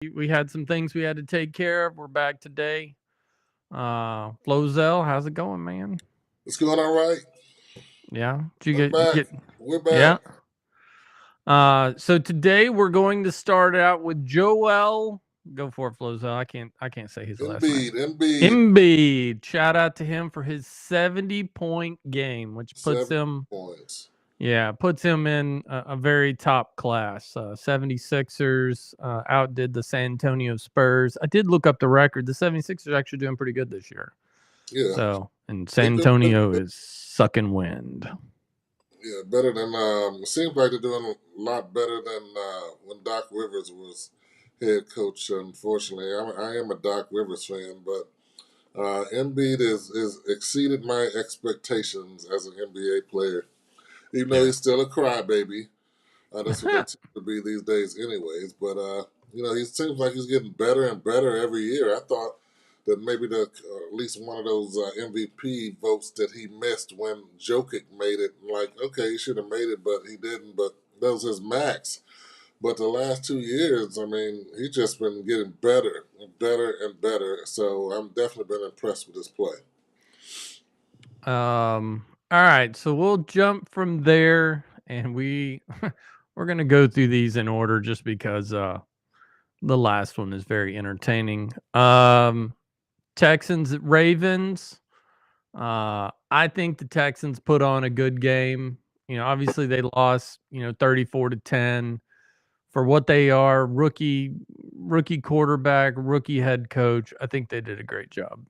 We had some things we had to take care of. We're back today. Flozell, how's it going, man? What's going on, right? Yeah, did you I'm back. get We're back. yeah. So today we're going to start out with Joel. Go for it, Flozell. I can't say his last name. Embiid, Embiid, Embiid. Shout out to him for his 70-point game, which puts 7 him points. puts him in a very top class. 76ers outdid the San Antonio Spurs. I did look up the record. The 76ers are actually doing pretty good this year. Yeah, So, and they're San doing pretty Antonio good. is sucking wind. Yeah, better than. It seems like they're doing a lot better than when Doc Rivers was head coach. Unfortunately, I am a Doc Rivers fan, but Embiid is exceeded my expectations as an NBA player. Even though Yeah. he's still a crybaby, that's what they tend to be these days, anyways. But he seems like he's getting better and better every year. I thought that maybe at least one of those MVP votes that he missed when Jokic made it. Like, okay, he should have made it, but he didn't. But that was his max. But the last 2 years, I mean, he's just been getting better and better and better. So I'm definitely been impressed with his play. All right, so we'll jump from there and we're going to go through these in order just because the last one is very entertaining. Texans at Ravens. I think the Texans put on a good game. Obviously they lost, 34-10 for what they are. Rookie quarterback, rookie head coach. I think they did a great job.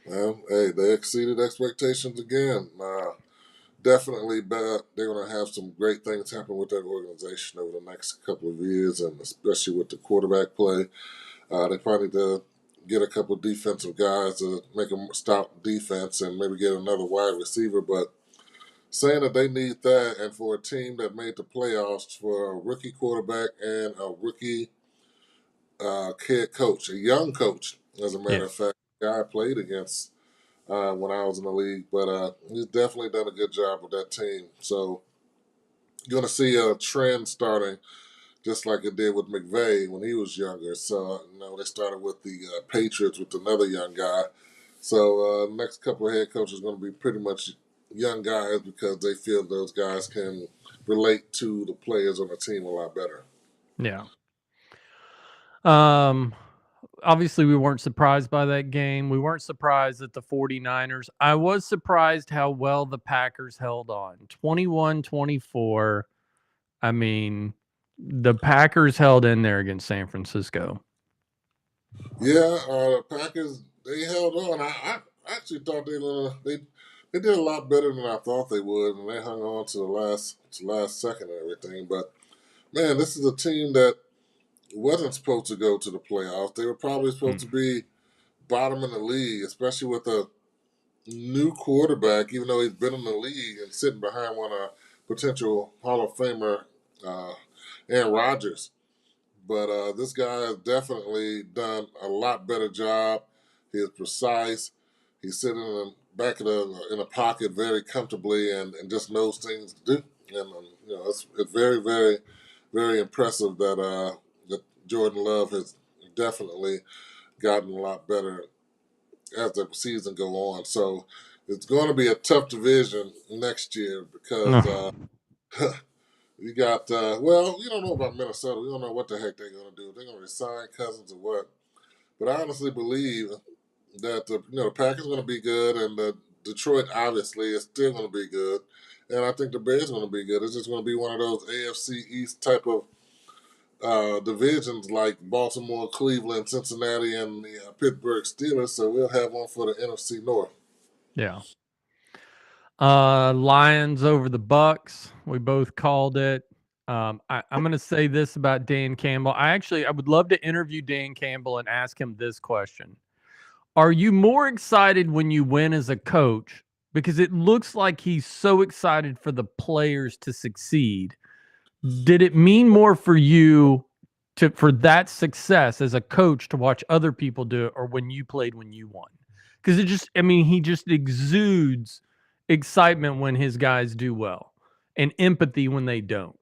Well, hey, they exceeded expectations again. Definitely they're going to have some great things happen with that organization over the next couple of years, and especially with the quarterback play. They probably need to get a couple of defensive guys to make them stop defense and maybe get another wide receiver. But saying that they need that, and for a team that made the playoffs for a rookie quarterback and a rookie head coach, a young coach, as a Yeah. matter of fact, the guy I played against when I was in the league, but he's definitely done a good job with that team. So you're going to see a trend starting just like it did with McVay when he was younger. So, they started with the Patriots with another young guy. So, next couple of head coaches are going to be pretty much young guys because they feel those guys can relate to the players on the team a lot better. Yeah. Um Obviously we weren't surprised by that game. We weren't surprised at the 49ers. I was surprised how well the Packers held on. 21-24. I mean, the Packers held in there against San Francisco. Yeah, the Packers, they held on. I actually thought they did a lot better than I thought they would, and they hung on to the last second and everything. But man, this is a team that wasn't supposed to go to the playoffs. They were probably supposed to Mm. be bottom in the league, especially with a new quarterback, even though he's been in the league and sitting behind one potential Hall of Famer, uh, Aaron Rodgers. But this guy has definitely done a lot better job. He is precise. He's sitting in the back of in a pocket very comfortably and just knows things to do. And it's very, very, very impressive that Jordan Love has definitely gotten a lot better as the season go on. So it's going to be a tough division next year because No. you got you don't know about Minnesota. We don't know what the heck they're going to do. If they're going to resign Cousins or what. But I honestly believe that the Packers going to be good, and the Detroit obviously is still going to be good, and I think the Bears going to be good. It's just going to be one of those AFC East type of divisions like Baltimore, Cleveland, Cincinnati, and the Pittsburgh Steelers. So we'll have one for the NFC North. Yeah. Lions over the Bucks. We both called it. I'm going to say this about Dan Campbell. I would love to interview Dan Campbell and ask him this question. Are you more excited when you win as a coach? Because it looks like he's so excited for the players to succeed. Did it mean more for you for that success as a coach to watch other people do it, or when you played when you won? Because he just exudes excitement when his guys do well and empathy when they don't.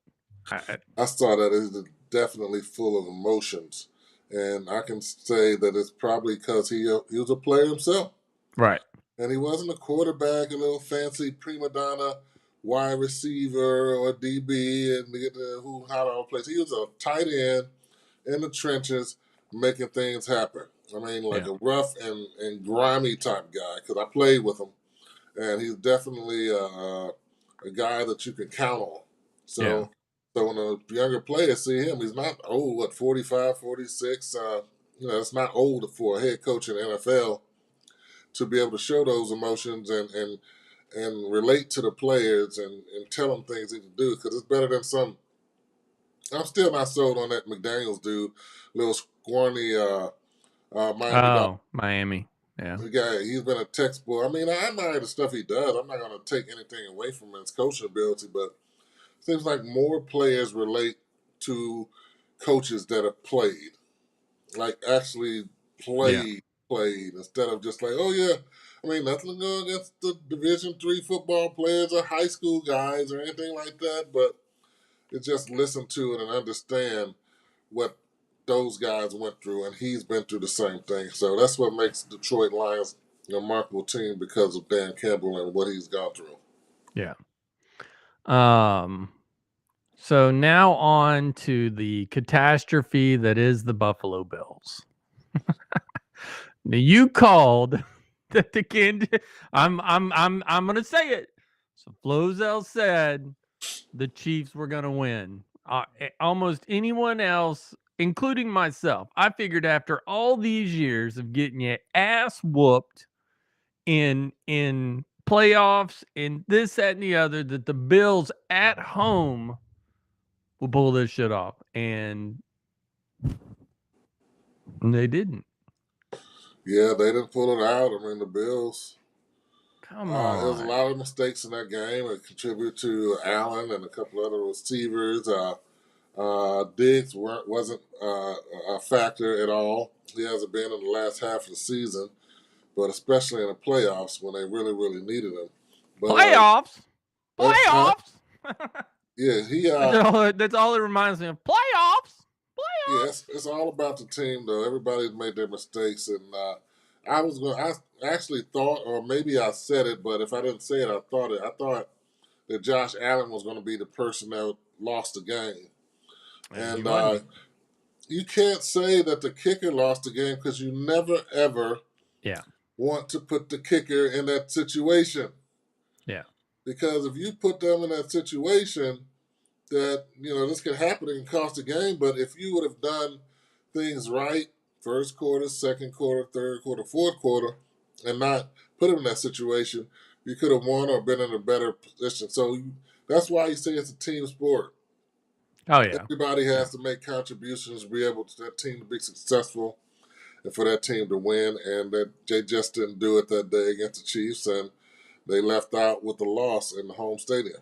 I saw that as definitely full of emotions, And I can say that it's probably because he was a player himself. Right. And he wasn't a quarterback, a little fancy prima donna wide receiver or DB and get the who how to place. He was a tight end in the trenches making things happen. I mean, like Yeah. a rough and grimy type guy because I played with him. And he's definitely a guy that you can count on. Yeah. So when a younger players see him, he's not old, what, 45, 46. It's not old for a head coach in the NFL to be able to show those emotions and relate to the players and tell them things they can do because it's better than some. I'm still not sold on that McDaniels dude, little scrawny Miami Dolphins. Oh, Miami. Yeah. The guy, he's been a textbook. I mean, I admire the stuff he does. I'm not going to take anything away from his coaching ability, but it seems like more players relate to coaches that have played, like actually Yeah. played instead of just like, oh yeah. I mean, nothing to go against the Division III football players or high school guys or anything like that, but it's just listen to it and understand what those guys went through, and he's been through the same thing. So that's what makes Detroit Lions a remarkable team because of Dan Campbell and what he's gone through. Yeah. So now on to the catastrophe that is the Buffalo Bills. Now you called that the kid. I'm gonna say it. So Flozell said the Chiefs were gonna win. Almost anyone else, including myself, I figured after all these years of getting your ass whooped in playoffs and this, that, and the other, that the Bills at home will pull this shit off. And they didn't. Yeah, they didn't pull it out. I mean, the Bills. Come There was a on. lot of mistakes in that game. It contributed to Allen and a couple other receivers. Diggs wasn't a factor at all. He hasn't been in the last half of the season, but especially in the playoffs when they really, really needed him. But Playoffs. uh, Playoffs. yeah, That's all it reminds me of. Playoffs. yeah, Playoffs. it's all about the team though. Everybody's made their mistakes, and I actually thought, or maybe I said it, but if I didn't say it, I thought it. I thought that Josh Allen was going to be the person that lost the game, And he and wasn't. you can't say that the kicker lost the game because you never ever Yeah. want to put the kicker in that situation. Yeah. Because if you put them in that situation, that this could happen and cost the game. But if you would have done things right, first quarter, second quarter, third quarter, fourth quarter, and not put him in that situation, you could have won or been in a better position. So that's why you say it's a team sport. Oh yeah. Everybody Yeah. has to make contributions to be able to that team to be successful and for that team to win. And that they just didn't do it that day against the Chiefs, and they left out with the loss in the home stadium.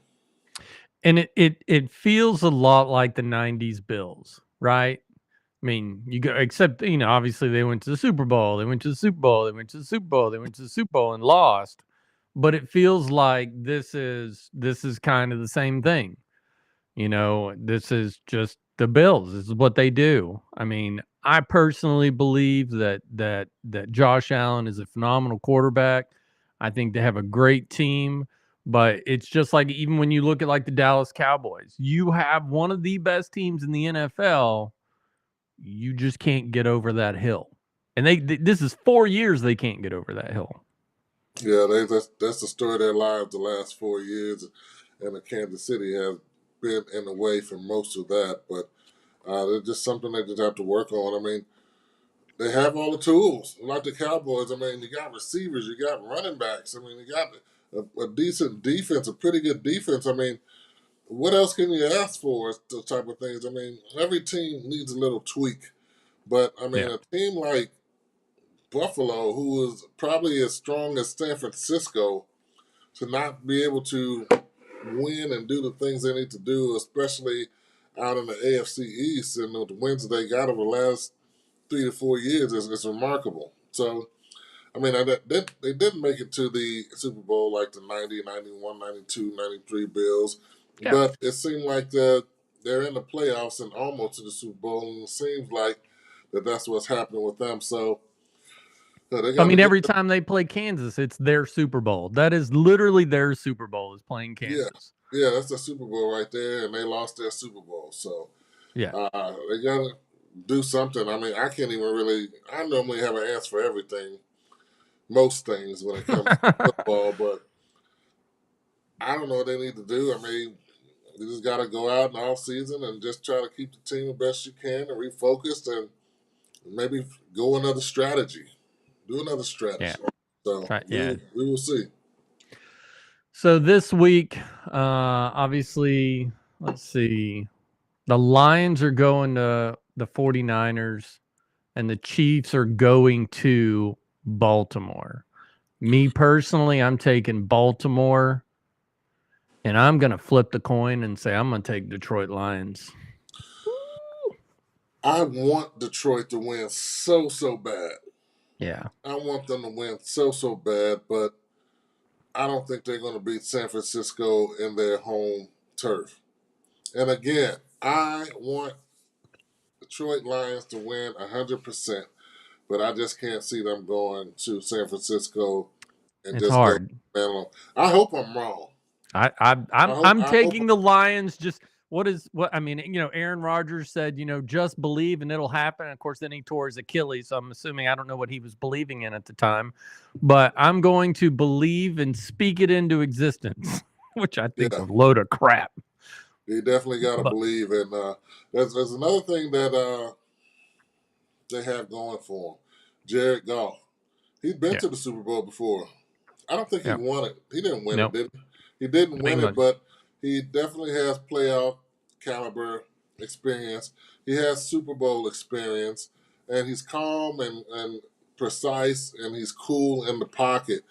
And it feels a lot like the 90s Bills, right? I mean, you go except, obviously they went to the Super Bowl. They went to the Super Bowl. They went to the Super Bowl. They went to the Super Bowl and lost. But it feels like this is kind of the same thing. This is just the Bills. This is what they do. I mean, I personally believe that Josh Allen is a phenomenal quarterback. I think they have a great team, but it's just like even when you look at like the Dallas Cowboys, you have one of the best teams in the NFL. You just can't get over that hill. And this is 4 years they can't get over that hill. Yeah, that's the story of their lives the last 4 years, and the Kansas City has been in the way for most of that. But it's just something they just have to work on. I mean, they have all the tools, like the Cowboys. I mean, you got receivers, you got running backs. I mean, you got a decent defense, a pretty good defense. I mean, what else can you ask for? Those type of things. I mean, every team needs a little tweak, but I mean, Yeah. a team like Buffalo, who is probably as strong as San Francisco, to not be able to win and do the things they need to do, especially out in the AFC East and the wins they got over the last 3 to 4 years, is remarkable. So, I mean, they didn't make it to the Super Bowl like the 90, 91, 92, 93 Bills, Yeah. but it seemed like they're in the playoffs and almost to the Super Bowl, and it seems like that that's what's happening with them. So they I got to mean, get, every time they play Kansas, it's their Super Bowl. That is literally their Super Bowl is playing yeah, Kansas. yeah, that's the Super Bowl right there, and they lost their Super Bowl. So Yeah. they got to do something. I mean, I can't even really. I normally have an answer for everything, most things when it comes to football, but I don't know what they need to do. I mean, you just got to go out in the off season and just try to keep the team the best you can and refocus and maybe go another strategy, do another Yeah. strategy. So Yeah. we will see. So this week, obviously, let's see. The Lions are going to the 49ers, and the Chiefs are going to Baltimore. Me personally, I'm taking Baltimore, and I'm going to flip the coin and say I'm going to take Detroit Lions. I want Detroit to win so bad. Yeah. I want them to win so bad, but I don't think they're going to beat San Francisco in their home turf. And again, I want Detroit Lions to win 100%, but I just can't see them going to San Francisco and It's just go. hard. I hope I'm wrong. I'm I hope taking the Lions. Just what I mean, Aaron Rodgers said, just believe and it'll happen. Of course, then he tore his Achilles. So I'm assuming I don't know what he was believing in at the time, but I'm going to believe and speak it into existence, which I think is yeah, a load of crap. you definitely got to But believe. And there's another thing that they have going for him. Jared Goff. He's been yeah, to the Super Bowl before. I don't think he yeah, won it. He didn't win it, nope, did he? He didn't New win it, England. but he definitely has playoff caliber experience. He has Super Bowl experience, and he's calm and precise, and he's cool in the pocket.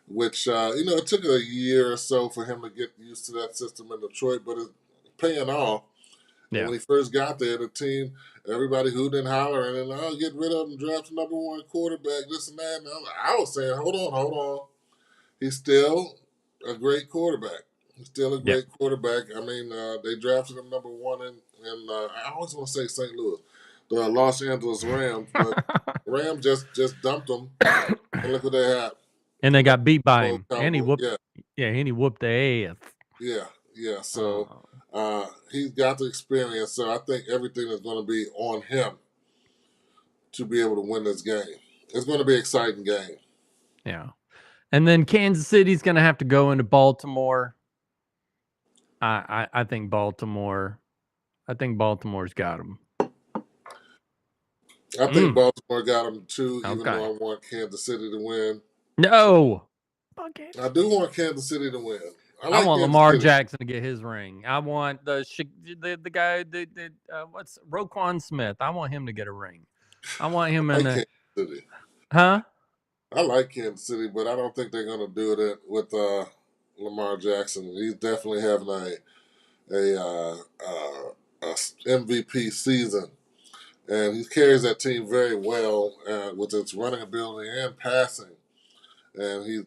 Which it took a year or so for him to get used to that system in Detroit, but it's paying off. And Yeah, when he first got there, the team, everybody hooted and hollering, and get rid of him, draft the number one quarterback, this and that. And I was saying, hold on. He's still a great quarterback. He's still a yeah. great quarterback. I mean, they drafted him number one in I always want to say St. Louis, the Los Angeles Rams, but Rams just dumped him, and look what they had. And they And got beat by the him, and he Cowboys. whooped. Yeah, Yeah, and he whooped the ass. yeah. So Uh, he's got the experience. So I think everything is going to be on him to be able to win this game. It's going to be an exciting game. yeah. And then Kansas City's going to have to go into Baltimore. I think Baltimore. I think Baltimore's got them. I think Baltimore got him too, even Okay. though I want Kansas City to win. No. I do want Kansas City to win. I I like want Kansas Lamar City. Jackson to get his ring. I want the guy what's Roquan Smith. I want him to get a ring. I want him I in like the Kansas City. huh? I like Kansas City, but I don't think they're going to do it with Lamar Jackson. He's definitely having a MVP season, and he carries that team very well with its running ability and passing. And he's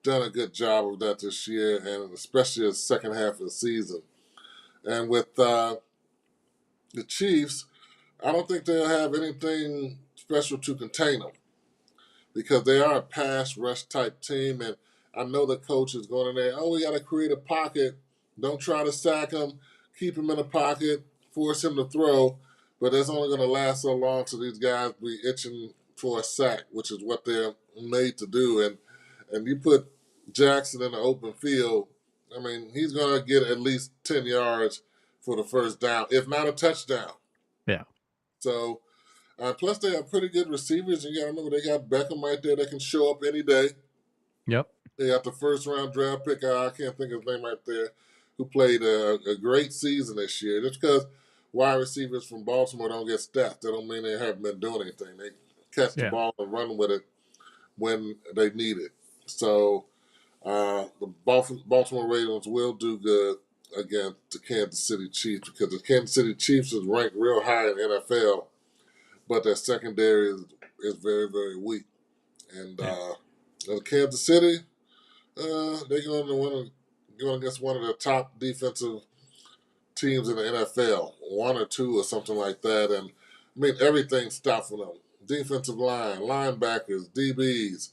done a good job of that this year, and especially the second half of the season. And with the Chiefs, I don't think they'll have anything special to contain them because they are a pass rush type team. And I know the coach is going in there, we got to create a pocket. Don't try to sack him. Keep him in the pocket. Force him to throw. But it's only going to last so long till these guys be itching for a sack, which is what they're made to do. And you put Jackson in the open field, I mean, he's going to get at least 10 yards for the first down, if not a touchdown. Yeah. So, plus they have pretty good receivers. And you got to remember, they got Beckham right there that can show up any day. Yep. They got the first round draft pick. I can't think of his name right there, who played a great season this year. Just because wide receivers from Baltimore don't get stats, that don't mean they haven't been doing anything. They catch the Yeah. ball and run with it when they need it. So the Baltimore Ravens will do good against the Kansas City Chiefs because the Kansas City Chiefs is ranked real high in the NFL, but their secondary is very, very weak. And Kansas City, they're going to want to go against one of the top defensive teams in the NFL, one or two or something like that. And I mean, everything stopped for them. Defensive line, linebackers, DBs,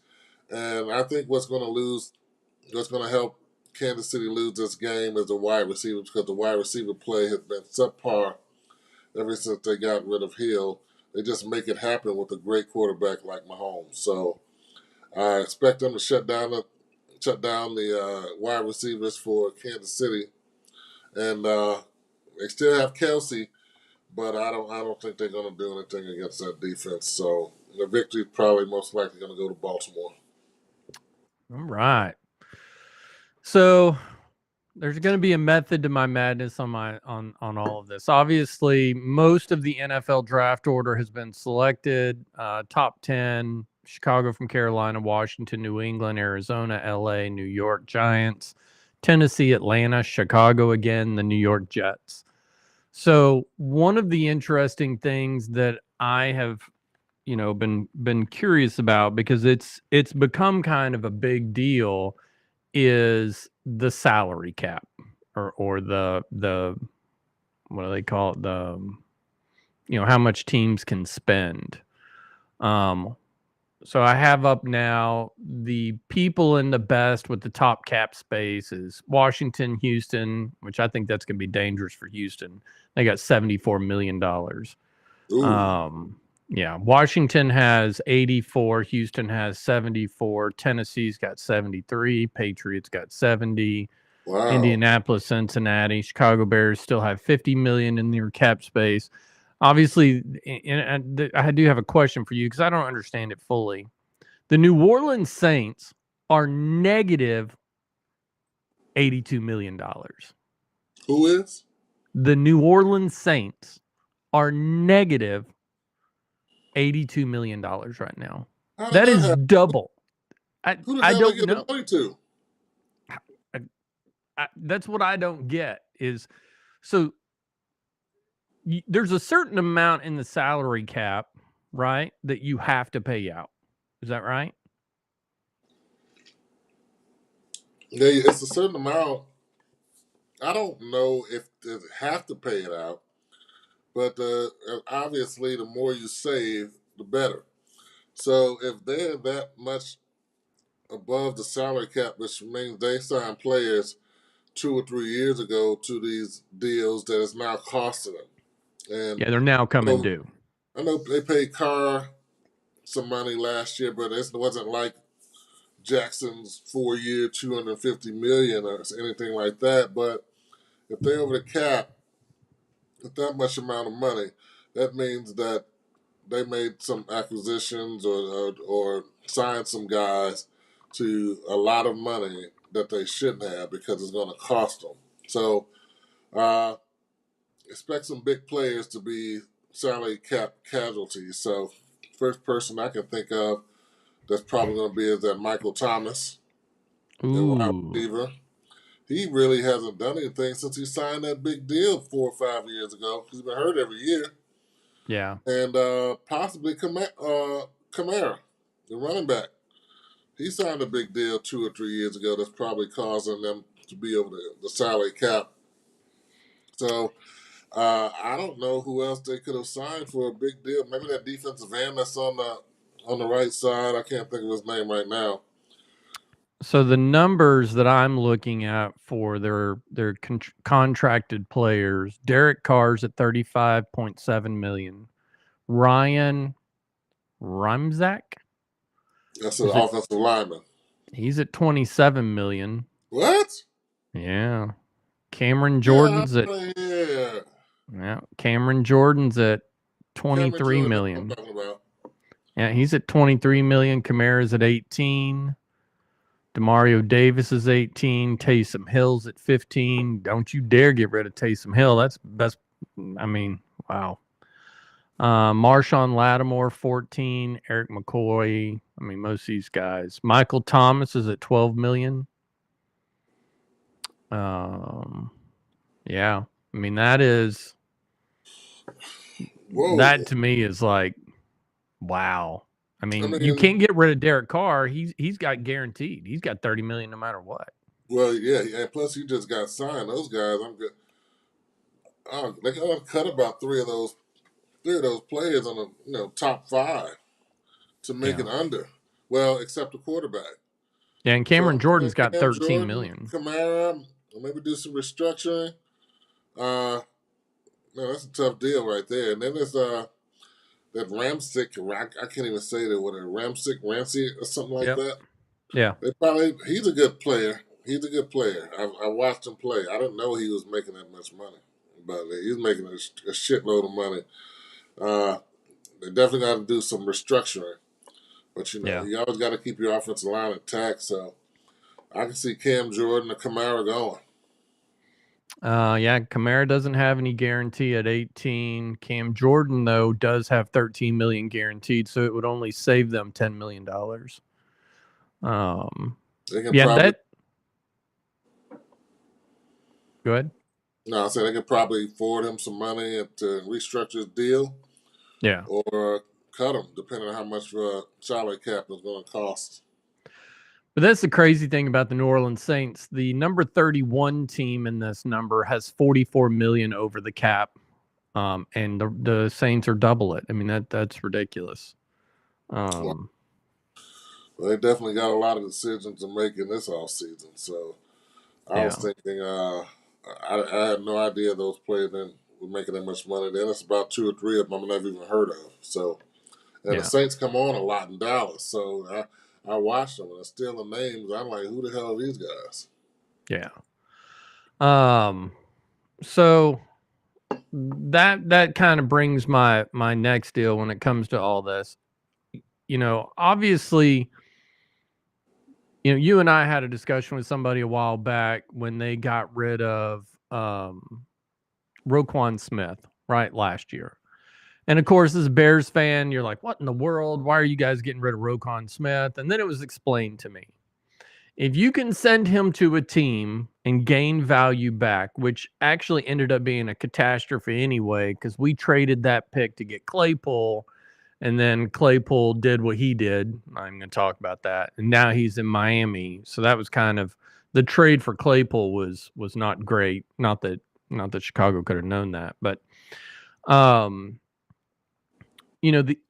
and I think what's going to help Kansas City lose this game is the wide receivers because the wide receiver play has been subpar ever since they got rid of Hill. They just make it happen with a great quarterback like Mahomes. So I expect them to shut down the wide receivers for Kansas City, and they still have Kelsey, but I don't think they're going to do anything against that defense. So the victory is probably most likely going to go to Baltimore. All right. So there's going to be a method to my madness on all of this. Obviously, most of the NFL draft order has been selected. Top 10: Chicago from Carolina, Washington, New England, Arizona, LA, New York Giants, Tennessee, Atlanta, Chicago again, the New York Jets. So one of the interesting things that I have, been curious about, because it's become kind of a big deal, is the salary cap, or the what do they call it, the how much teams can spend. So I have up now the people in the best with the top cap space is Washington, Houston, which I think that's going to be dangerous for Houston. They got $74 million. Yeah, Washington has 84, Houston has 74, Tennessee's got 73, Patriots got 70, Wow. Indianapolis, Cincinnati, Chicago Bears still have 50 million in their cap space. Obviously, and I do have a question for you because I don't understand it fully. The New Orleans Saints are negative $82 million. Who is? The New Orleans Saints are negative $82 million right now. That is double. Who the I hell don't they give know. the money to? That's what I don't get is, so there's a certain amount in the salary cap, right, that you have to pay out. Is that right? Yeah, it's a certain amount. I don't know if they have to pay it out, but obviously the more you save, the better. So if they're that much above the salary cap, which means they signed players 2 or 3 years ago to these deals that is now costing them. And yeah, they're now coming due. I know they paid Carr some money last year, but it wasn't like Jackson's 4-year, $250 million or anything like that. But if they're over the cap with that much amount of money, that means that they made some acquisitions or signed some guys to a lot of money that they shouldn't have because it's going to cost them. So expect some big players to be salary cap casualties. So first person I can think of that's probably going to be is that Michael Thomas, the wide receiver. He really hasn't done anything since he signed that big deal 4 or 5 years ago. He's been hurt every year. Yeah. And possibly Kamara, the running back. He signed a big deal 2 or 3 years ago that's probably causing them to be over the salary cap. So I don't know who else they could have signed for a big deal. Maybe that defensive end that's on the right side. I can't think of his name right now. So the numbers that I'm looking at for their contracted players: Derek Carr's at 35.7 million. Ryan Rumzak, That's an offensive lineman. He's at 27 million. What? Yeah. Cameron Jordan's Cameron Jordan's at 23 million. That's what I'm talking about. Yeah, he's at 23 million. Kamara's at 18. Demario Davis is 18. Taysom Hill's at 15. Don't you dare get rid of Taysom Hill. That's I mean, wow. Marshawn Lattimore, 14. Eric McCoy. I mean, most of these guys. Michael Thomas is at 12 million. Yeah. I mean, that is... Whoa. That to me is like, wow. I mean, you can't get rid of Derek Carr. He's got guaranteed. He's got 30 million no matter what. Well, yeah, and plus he just got signed. Those guys, I'm good. They got cut about 3 of those three of those players on the top five to make Yeah. it under. Well, except the quarterback. Yeah, and Cameron So Jordan's got Cam 13 Jordan, million. Kamara, maybe do some restructuring. No, that's a tough deal right there. And then there's that Ramsick. I can't even say that. What a Ramsey or something like Yep. that. Yeah. He's a good player. He's a good player. I watched him play. I didn't know he was making that much money, but he's making a shitload of money. They definitely got to do some restructuring, but Yeah. you always got to keep your offensive line intact. So I can see Cam Jordan or Kamara going. Yeah, Kamara doesn't have any guarantee at 18. Cam Jordan, though, does have 13 million guaranteed, so it would only save them $10 million. They can Yeah, probably go ahead. no, I said they could probably forward him some money to restructure his deal Yeah. or cut him, depending on how much salary cap is going to cost. But that's the crazy thing about the New Orleans Saints. The number 31 team in this number has 44 million over the cap. And the Saints are double it. I mean, that's ridiculous. Well, they definitely got a lot of decisions to make in this off season. So I was Yeah. thinking, I had no idea those players then were making that much money. Then it's about two or three of them I've never even heard of. So, and the Yeah. Saints come on a lot in Dallas. So I watched them and I still the names. I'm like, who the hell are these guys? Yeah. So that kind of brings my next deal when it comes to all this. Obviously, you and I had a discussion with somebody a while back when they got rid of Roquan Smith, right, last year. And of course, as a Bears fan, you're like, what in the world? Why are you guys getting rid of Roquan Smith? And then it was explained to me. If you can send him to a team and gain value back, which actually ended up being a catastrophe anyway, because we traded that pick to get Claypool, and then Claypool did what he did. I'm going to talk about that. And now he's in Miami. So that was kind of the trade for Claypool was not great. Not that Chicago could have known that, but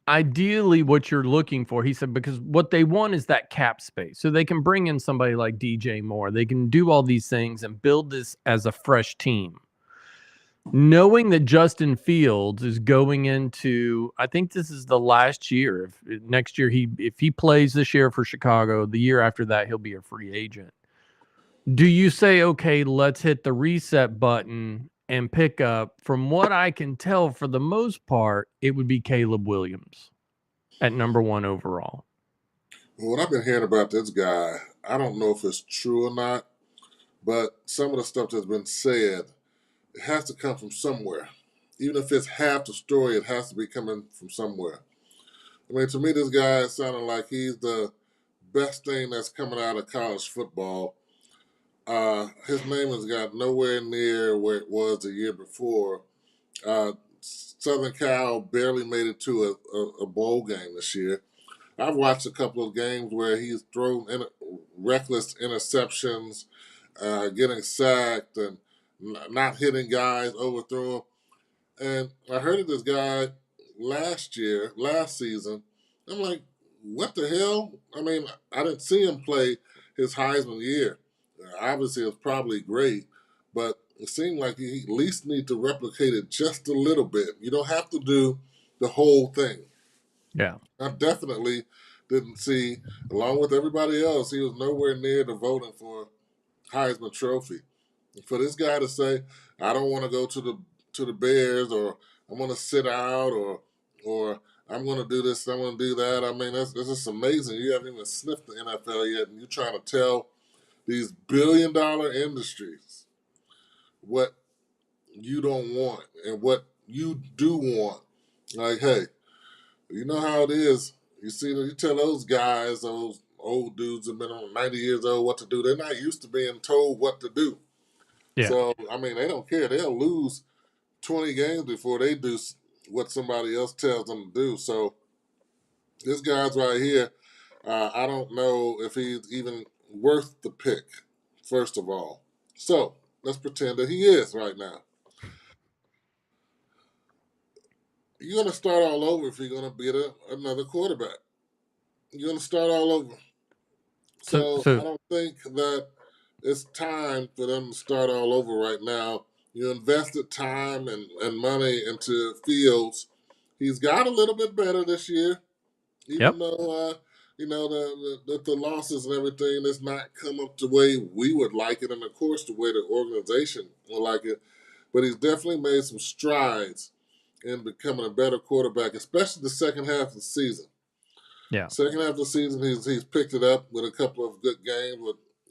ideally what you're looking for, he said, because what they want is that cap space. So they can bring in somebody like DJ Moore. They can do all these things and build this as a fresh team. Knowing that Justin Fields is going into, I think this is the last year. If next year if he plays this year for Chicago, the year after that he'll be a free agent. Do you say, okay, let's hit the reset button and pick up? From what I can tell, for the most part, it would be Caleb Williams at number 1 overall. Well, what I've been hearing about this guy, I don't know if it's true or not, but some of the stuff that's been said, it has to come from somewhere. Even if it's half the story, it has to be coming from somewhere. I mean, to me, this guy sounded like he's the best thing that's coming out of college football. His name has got nowhere near where it was the year before. Southern Cal barely made it to a bowl game this year. I've watched a couple of games where he's thrown reckless interceptions, getting sacked, and not hitting guys, overthrowing. And I heard of this guy last season. I'm like, what the hell? I mean, I didn't see him play his Heisman year. Obviously, it was probably great, but it seemed like he at least need to replicate it just a little bit. You don't have to do the whole thing. Yeah. I definitely didn't see, along with everybody else, he was nowhere near the voting for Heisman Trophy. For this guy to say, "I don't want to go to the Bears," or "I'm going to sit out," or "I'm going to do this, I'm going to do that," I mean, that's just amazing. You haven't even sniffed the NFL yet, and you're trying to tell these billion-dollar industries what you don't want and what you do want. Like, hey, you know how it is. You tell those guys, those old dudes that have been on 90 years old, what to do. They're not used to being told what to do. Yeah. So, I mean, they don't care. They'll lose 20 games before they do what somebody else tells them to do. So, this guy's right here, I don't know if he's even worth the pick, first of all. So, let's pretend that he is right now. you're going to start all over if you're going to beat another quarterback. You're going to start all over. So So I so don't think that it's time for them to start all over right now. You invested time and money into Fields. He's got a little bit better this year, even yep. though the losses and everything has not come up the way we would like it, and of course the way the organization would like it. But he's definitely made some strides in becoming a better quarterback, especially the second half of the season. Yeah. Second half of the season, he's picked it up with a couple of good games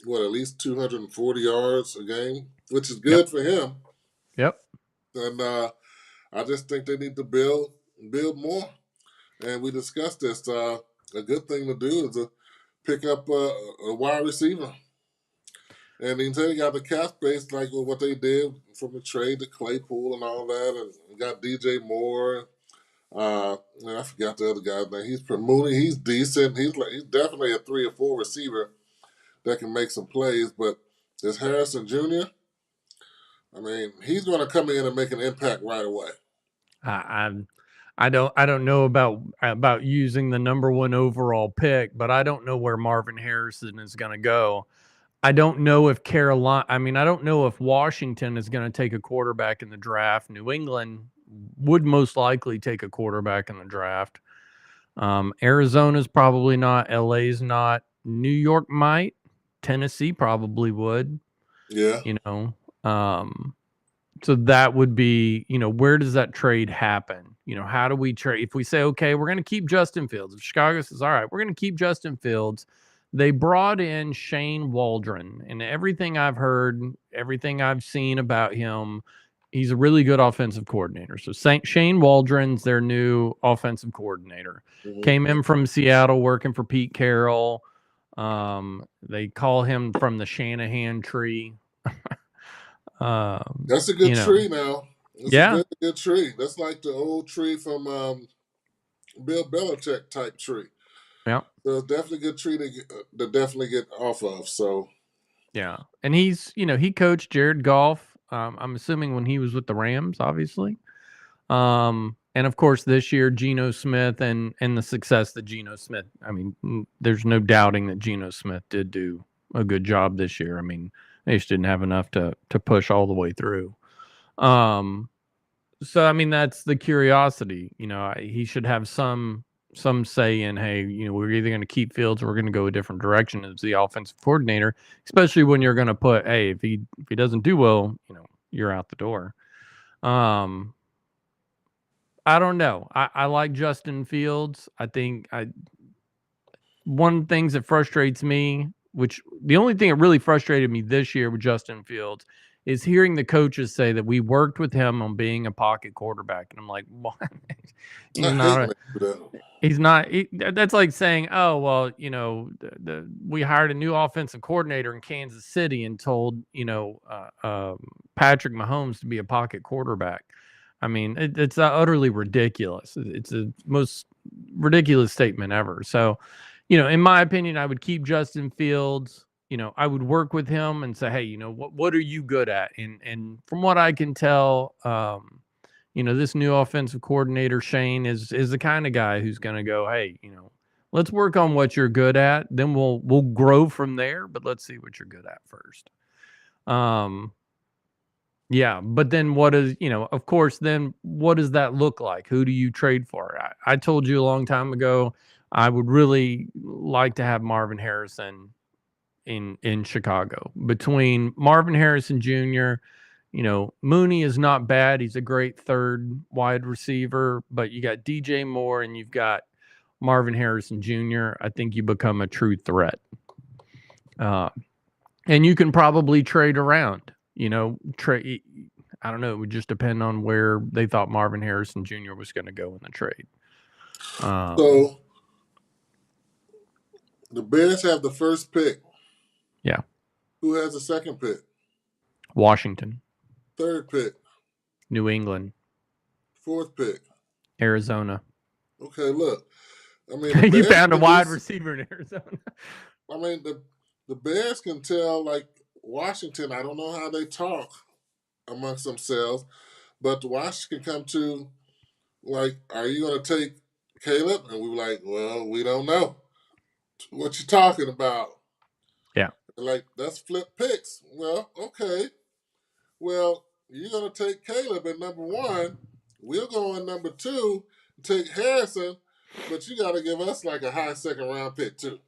with at least 240 yards a game, which is Yep. good for him. Yep. And I just think they need to build more. And we discussed this. A good thing to do is to pick up a wide receiver. And until they got the cap space, like what they did from the trade to Claypool and all that, and got DJ Moore. I forgot the other guy's name. He's Mooney. He's decent. He's definitely a 3 or 4 receiver that can make some plays. But this Harrison Jr., I mean, he's going to come in and make an impact right away. I I don't know about using the number one overall pick, but I don't know where Marvin Harrison is going to go. I don't know if Carolina. I mean, I don't know if Washington is going to take a quarterback in the draft. New England would most likely take a quarterback in the draft. Arizona's probably not. LA's not. New York might. Tennessee probably would. Yeah. You know. So that would be, where does that trade happen? How do we trade? If we say, okay, we're going to keep Justin Fields. If Chicago says, all right, we're going to keep Justin Fields. They brought in Shane Waldron, and everything I've heard, everything I've seen about him, he's a really good offensive coordinator. So Shane Waldron's their new offensive coordinator. Mm-hmm. Came in from Seattle working for Pete Carroll. They call him from the Shanahan tree. That's a good tree now. It's a Yeah. very good tree. That's like the old tree from Bill Belichick type tree. Yeah. So it's definitely a good tree to definitely get off of. So Yeah. And he's, he coached Jared Goff. I'm assuming when he was with the Rams, obviously. And of course this year, Geno Smith and the success that Geno Smith, I mean, there's no doubting that Geno Smith did do a good job this year. I mean, they just didn't have enough to push all the way through. So I mean, that's the curiosity. He should have some say in, hey, we're either going to keep Fields or we're going to go a different direction as the offensive coordinator. Especially when you're going to put, hey, if he doesn't do well, you're out the door. I don't know. I like Justin Fields. I think one of the things that frustrates me, which the only thing that really frustrated me this year with Justin Fields is hearing the coaches say that we worked with him on being a pocket quarterback. And I'm like, what? He's I hate not when they do that. he's not that's like saying, oh, well, we hired a new offensive coordinator in Kansas City and told, Patrick Mahomes to be a pocket quarterback. I mean, it's utterly ridiculous. It's the most ridiculous statement ever. So, in my opinion, I would keep Justin Fields. I would work with him and say, hey, what are you good at? And from what I can tell, this new offensive coordinator, Shane, is the kind of guy who's going to go, hey, let's work on what you're good at. Then we'll grow from there, but let's see what you're good at first. Yeah, but then what is, of course, then what does that look like? Who do you trade for? I told you a long time ago, I would really like to have Marvin Harrison in Chicago. Between Marvin Harrison Jr., Mooney is not bad. He's a great third wide receiver, but you got DJ Moore and you've got Marvin Harrison Jr. I think you become a true threat. And you can probably trade around, I don't know. It would just depend on where they thought Marvin Harrison Jr. was going to go in the trade. So the Bears have the first pick. Yeah. Who has the second pick? Washington. Third pick. New England. Fourth pick. Arizona. Okay, look. I mean, you found a wide receiver in Arizona. I mean, the Bears can tell, like, Washington, I don't know how they talk amongst themselves, but Washington can come to like, are you going to take Caleb? And we were like, well, we don't know. What you talking about? Yeah. Like, that's flip picks. Well, okay. Well, you're going to take Caleb at number one. We'll go in number two, take Harrison, but you got to give us like a high second round pick too.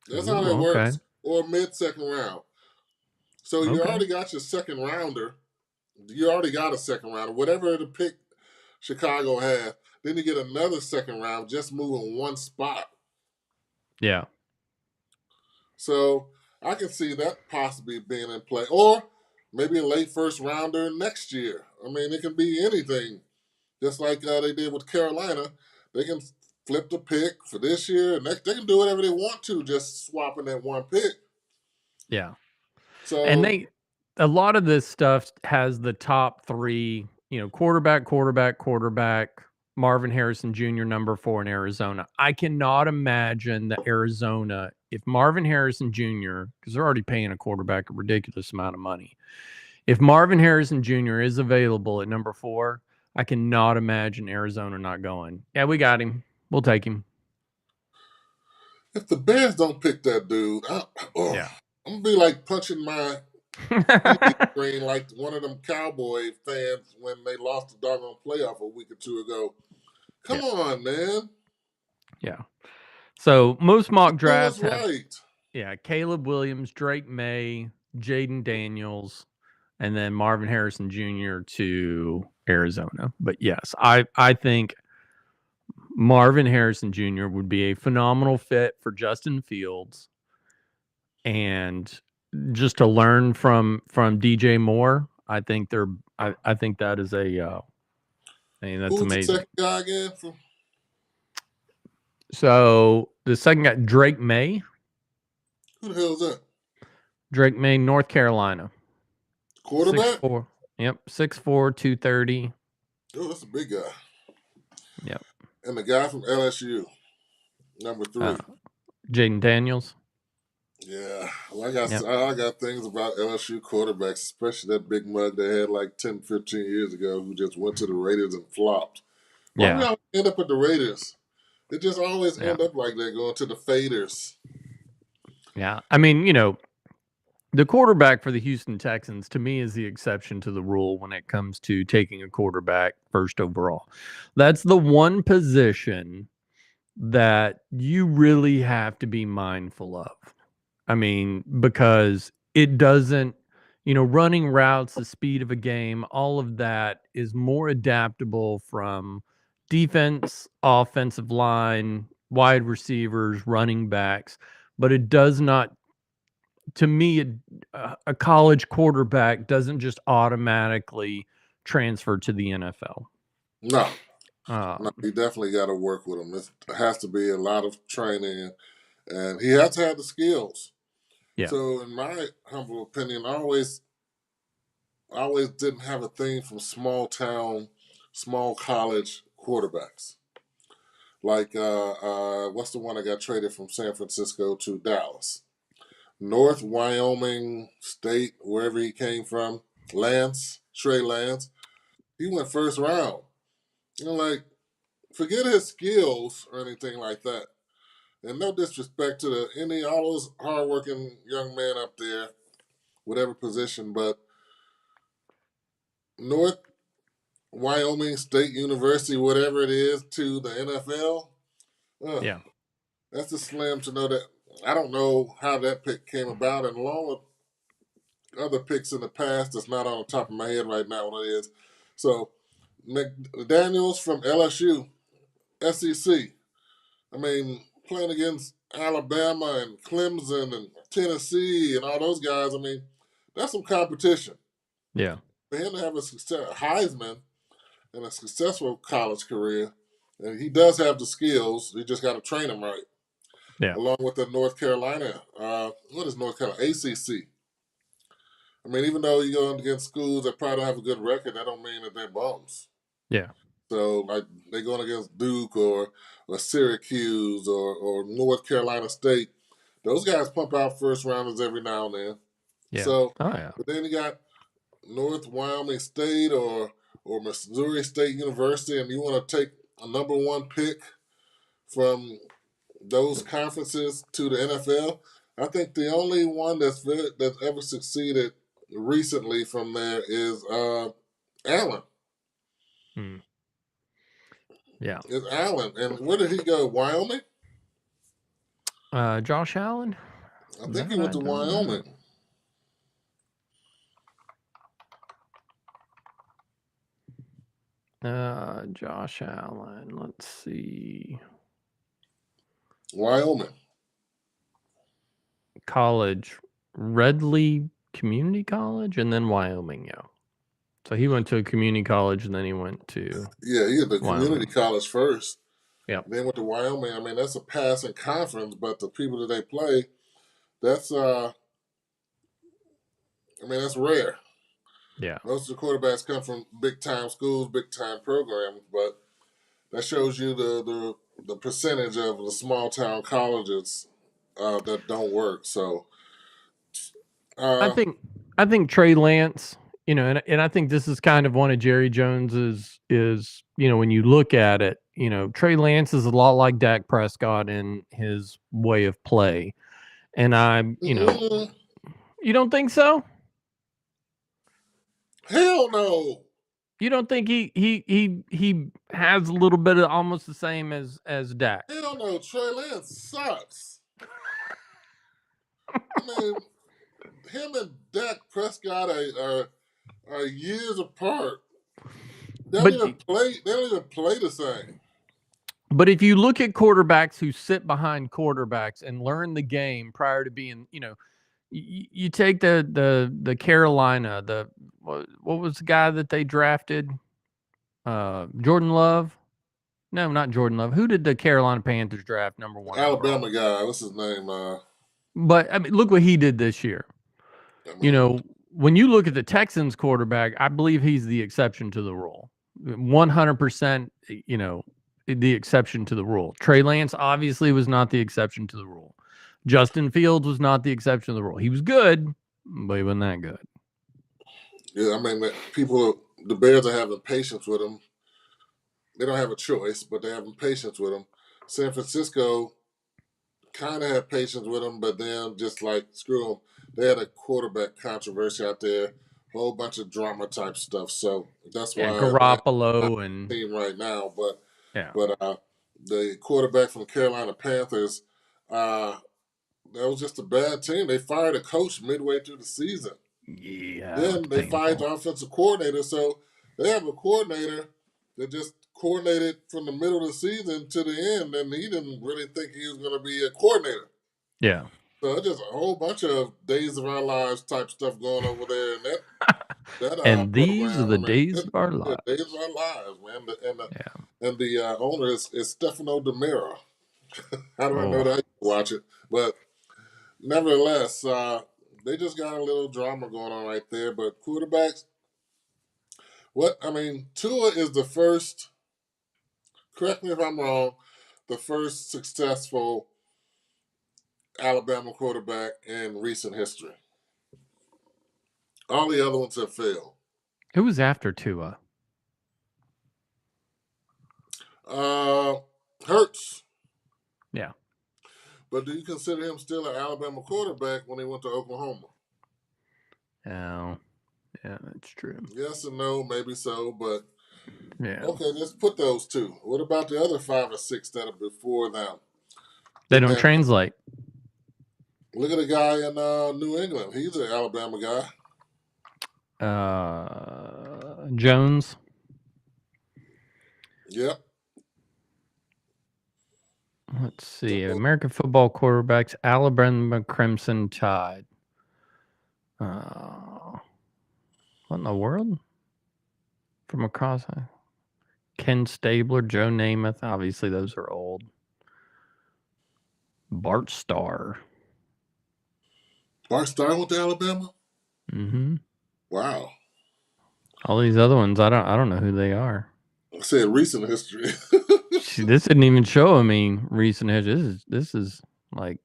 That's how Ooh, that okay. works. Or mid second round. So you Okay. already got your second rounder. You already got a second rounder. Whatever the pick Chicago has, then you get another second round, just moving one spot. Yeah. So I can see that possibly being in play. Or maybe a late first rounder next year. I mean, it can be anything. Just like they did with Carolina. They can flip the pick for this year. Next, they can do whatever they want to, just swapping that one pick. Yeah. And So, a lot of this stuff has the top 3, quarterback, quarterback, quarterback, Marvin Harrison Jr., number 4 in Arizona. I cannot imagine that Arizona, if Marvin Harrison Jr., because they're already paying a quarterback a ridiculous amount of money, if Marvin Harrison Jr. is available at number 4, I cannot imagine Arizona not going, yeah, we got him. We'll take him. if the Bears don't pick that dude, Yeah. I'm going to be like punching my TV screen like one of them Cowboy fans when they lost the doggone playoff a week or two ago. Come Yeah. on, man. Yeah. So most mock Do what's drafts have, right. yeah, Caleb Williams, Drake May, Jaden Daniels, and then Marvin Harrison Jr. to Arizona. But yes, I think Marvin Harrison Jr. would be a phenomenal fit for Justin Fields, and just to learn from DJ Moore, I think that is that's Who's the amazing. second guy again? So the second guy, Drake May, Who the hell is that? North Carolina, six Quarterback? four. Yep, 6'4", 230. Oh, that's a big guy. Yep. And the guy from LSU, number Uh, 3. Jaden Daniels. Yeah, well, Yep. I got things about LSU quarterbacks, especially that big mug they had like 10, 15 years ago who just went to the Raiders and flopped. Why do we Yeah. always end up at the Raiders? They just always Yeah. end up like they're going to the Faders. Yeah. I mean, the quarterback for the Houston Texans, to me, is the exception to the rule when it comes to taking a quarterback first overall. That's the one position that you really have to be mindful of. I mean, because it doesn't, running routes, the speed of a game, all of that is more adaptable from defense, offensive line, wide receivers, running backs, but it does not, to me, a college quarterback doesn't just automatically transfer to the NFL. No, no, Um, you definitely got to work with him. It has to be a lot of training, and he has to have the skills. yeah, So, in my humble opinion, I always didn't have a thing from small town, small college quarterbacks. Like, what's the one that got traded from San Francisco to Dallas? North Wyoming State, wherever he came from, Trey Lance. He went first round. Like, forget his skills or anything like that. And no disrespect to all those hardworking young men up there, whatever position, but North Wyoming State University, whatever it is, to the NFL, ugh, yeah, that's a slim to know that. I don't know how that pick came about, and along with other picks in the past, that's not on the top of my head right now what it is. So, McDaniels from LSU, SEC. I mean, playing against Alabama and Clemson and Tennessee and all those guys, I mean, that's some competition. yeah, For him to have a Heisman and a successful college career, and he does have the skills. You just got to train him right. yeah, Along with the North Carolina, what is North Carolina? ACC. I mean, even though you go against schools that probably don't have a good record, that don't mean that they're bums. yeah, So, like, they're going against Duke or Syracuse or North Carolina State. Those guys pump out first rounders every now and then. yeah. So, Oh yeah, but then you got North Wyoming State or or Missouri State University, and you want to take a number one pick from those conferences to the NFL, I think the only one that's ever succeeded recently from there is Allen. Hmm. Yeah. It's Allen, and where did he go? Wyoming? Josh Allen. I think he went to Wyoming. Josh Allen. Let's see. Wyoming. College. Redley Community College and then Wyoming, yeah. So he went to a community college and then he went to he had the community college first. Yeah. Then went to Wyoming. I mean, that's a passing conference, but the people that they play, that's that's rare. Yeah. Most of the quarterbacks come from big time schools, big time programs, but that shows you the percentage of the small town colleges that don't work. So I think Trey Lance, and I think this is kind of one of Jerry Jones's is, when you look at it, Trey Lance is a lot like Dak Prescott in his way of play. And you don't think so? Hell no. You don't think he has a little bit of almost the same as Dak? Hell no. Trey Lance sucks. I mean, him and Dak Prescott are years apart. They don't even play the same. But if you look at quarterbacks who sit behind quarterbacks and learn the game prior to being, you take the Carolina, what was the guy that they drafted? Jordan Love? No, not Jordan Love. Who did the Carolina Panthers draft number 1? Alabama guy. What's his name? But I mean, look what he did this year. When you look at the Texans quarterback, I believe he's the exception to the rule. 100%, the exception to the rule. Trey Lance obviously was not the exception to the rule. Justin Fields was not the exception to the rule. He was good, but he wasn't that good. Yeah, I mean, the Bears are having patience with him. They don't have a choice, but they're having patience with him. San Francisco kind of had patience with him, but then just like, screw them. They had a quarterback controversy out there, whole bunch of drama type stuff. So that's why Garoppolo and team right now. But the quarterback from Carolina Panthers, that was just a bad team. They fired a coach midway through the season. Yeah. Then they fired the offensive coordinator. So they have a coordinator that just coordinated from the middle of the season to the end, and he didn't really think he was going to be a coordinator. Yeah. So it's just a whole bunch of Days of Our Lives type stuff going over there, and that and these are the days of our lives. Days of our lives, man. And the owner is Stefano DiMera. I don't know that you watch it, but nevertheless, they just got a little drama going on right there. But quarterbacks, Tua is the first. Correct me if I'm wrong. The first successful Alabama quarterback in recent history. All the other ones have failed. Who was after Tua? Hurts. Yeah. But do you consider him still an Alabama quarterback when he went to Oklahoma? Oh, yeah, that's true. Yes and no, maybe so, but yeah. Okay, let's put those two. What about the other 5 or 6 that are before them? They don't translate. Look at the guy in New England. He's an Alabama guy. Jones. Yep. Let's see. American football quarterbacks. Alabama Crimson Tide. What in the world? From across. Ken Stabler, Joe Namath. Obviously, those are old. Bart Starr. Bart Starr went to Alabama? Mm-hmm. Wow. All these other ones, I don't know who they are. I said recent history. This didn't even show. I mean, recent history. This is like,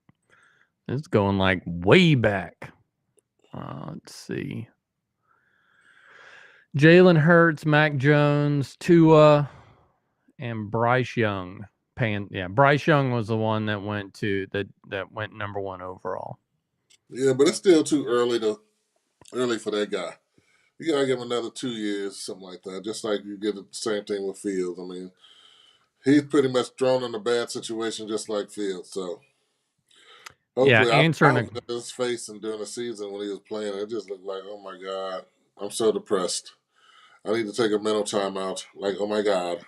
it's going like way back. Let's see. Jalen Hurts, Mac Jones, Tua, and Bryce Young. Bryce Young was the one that went number one overall. Yeah, but it's still too early for that guy. You gotta give him another 2 years, something like that. Just like you get the same thing with Fields. I mean, he's pretty much thrown in a bad situation, just like Fields. So Yeah, hopefully, I answering was a looking at his face and during the season when he was playing, it just looked like, oh my god, I'm so depressed. I need to take a mental time out. Like, oh my god.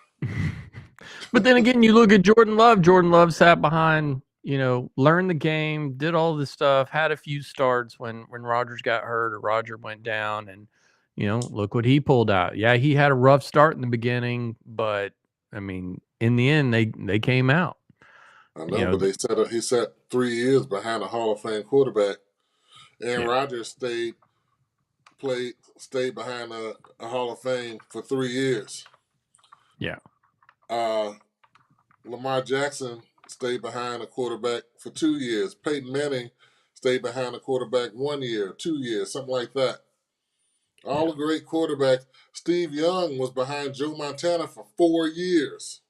But then again, you look at Jordan Love. Jordan Love sat behind, learned the game, did all this stuff, had a few starts when Rodgers got hurt or Roger went down, and look what he pulled out. Yeah, he had a rough start in the beginning, but I mean, in the end, they came out. I You know, know, but he sat 3 years behind a Hall of Fame quarterback. Aaron yeah, Rodgers stayed behind a Hall of Fame for 3 years. yeah, Uh, Lamar Jackson stayed behind a quarterback for 2 years. Peyton Manning stayed behind a quarterback 1 year, 2 years, something like that. All yeah, the great quarterbacks. Steve Young was behind Joe Montana for 4 years.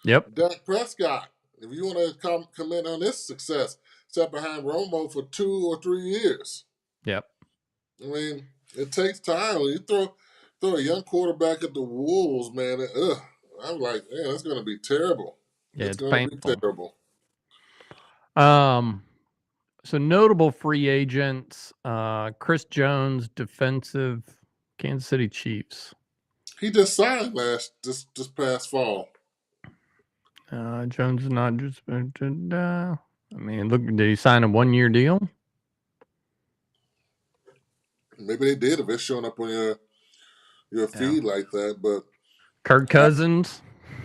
yep, Dak Prescott, if you want to comment on his success, sat behind Romo for 2 or 3 years. yep. I mean, it takes time. When you throw a young quarterback at the Wolves, man, I'm like, man, it's going to be terrible. Yeah, It's it's going to be painful. terrible. Um, so notable free agents: Chris Jones, defensive, Kansas City Chiefs. He just signed this past fall. Jones is not just. I mean, look, did he sign a 1-year deal? Maybe they did if it's showing up on your Yeah. feed like that. But Kirk I, Cousins.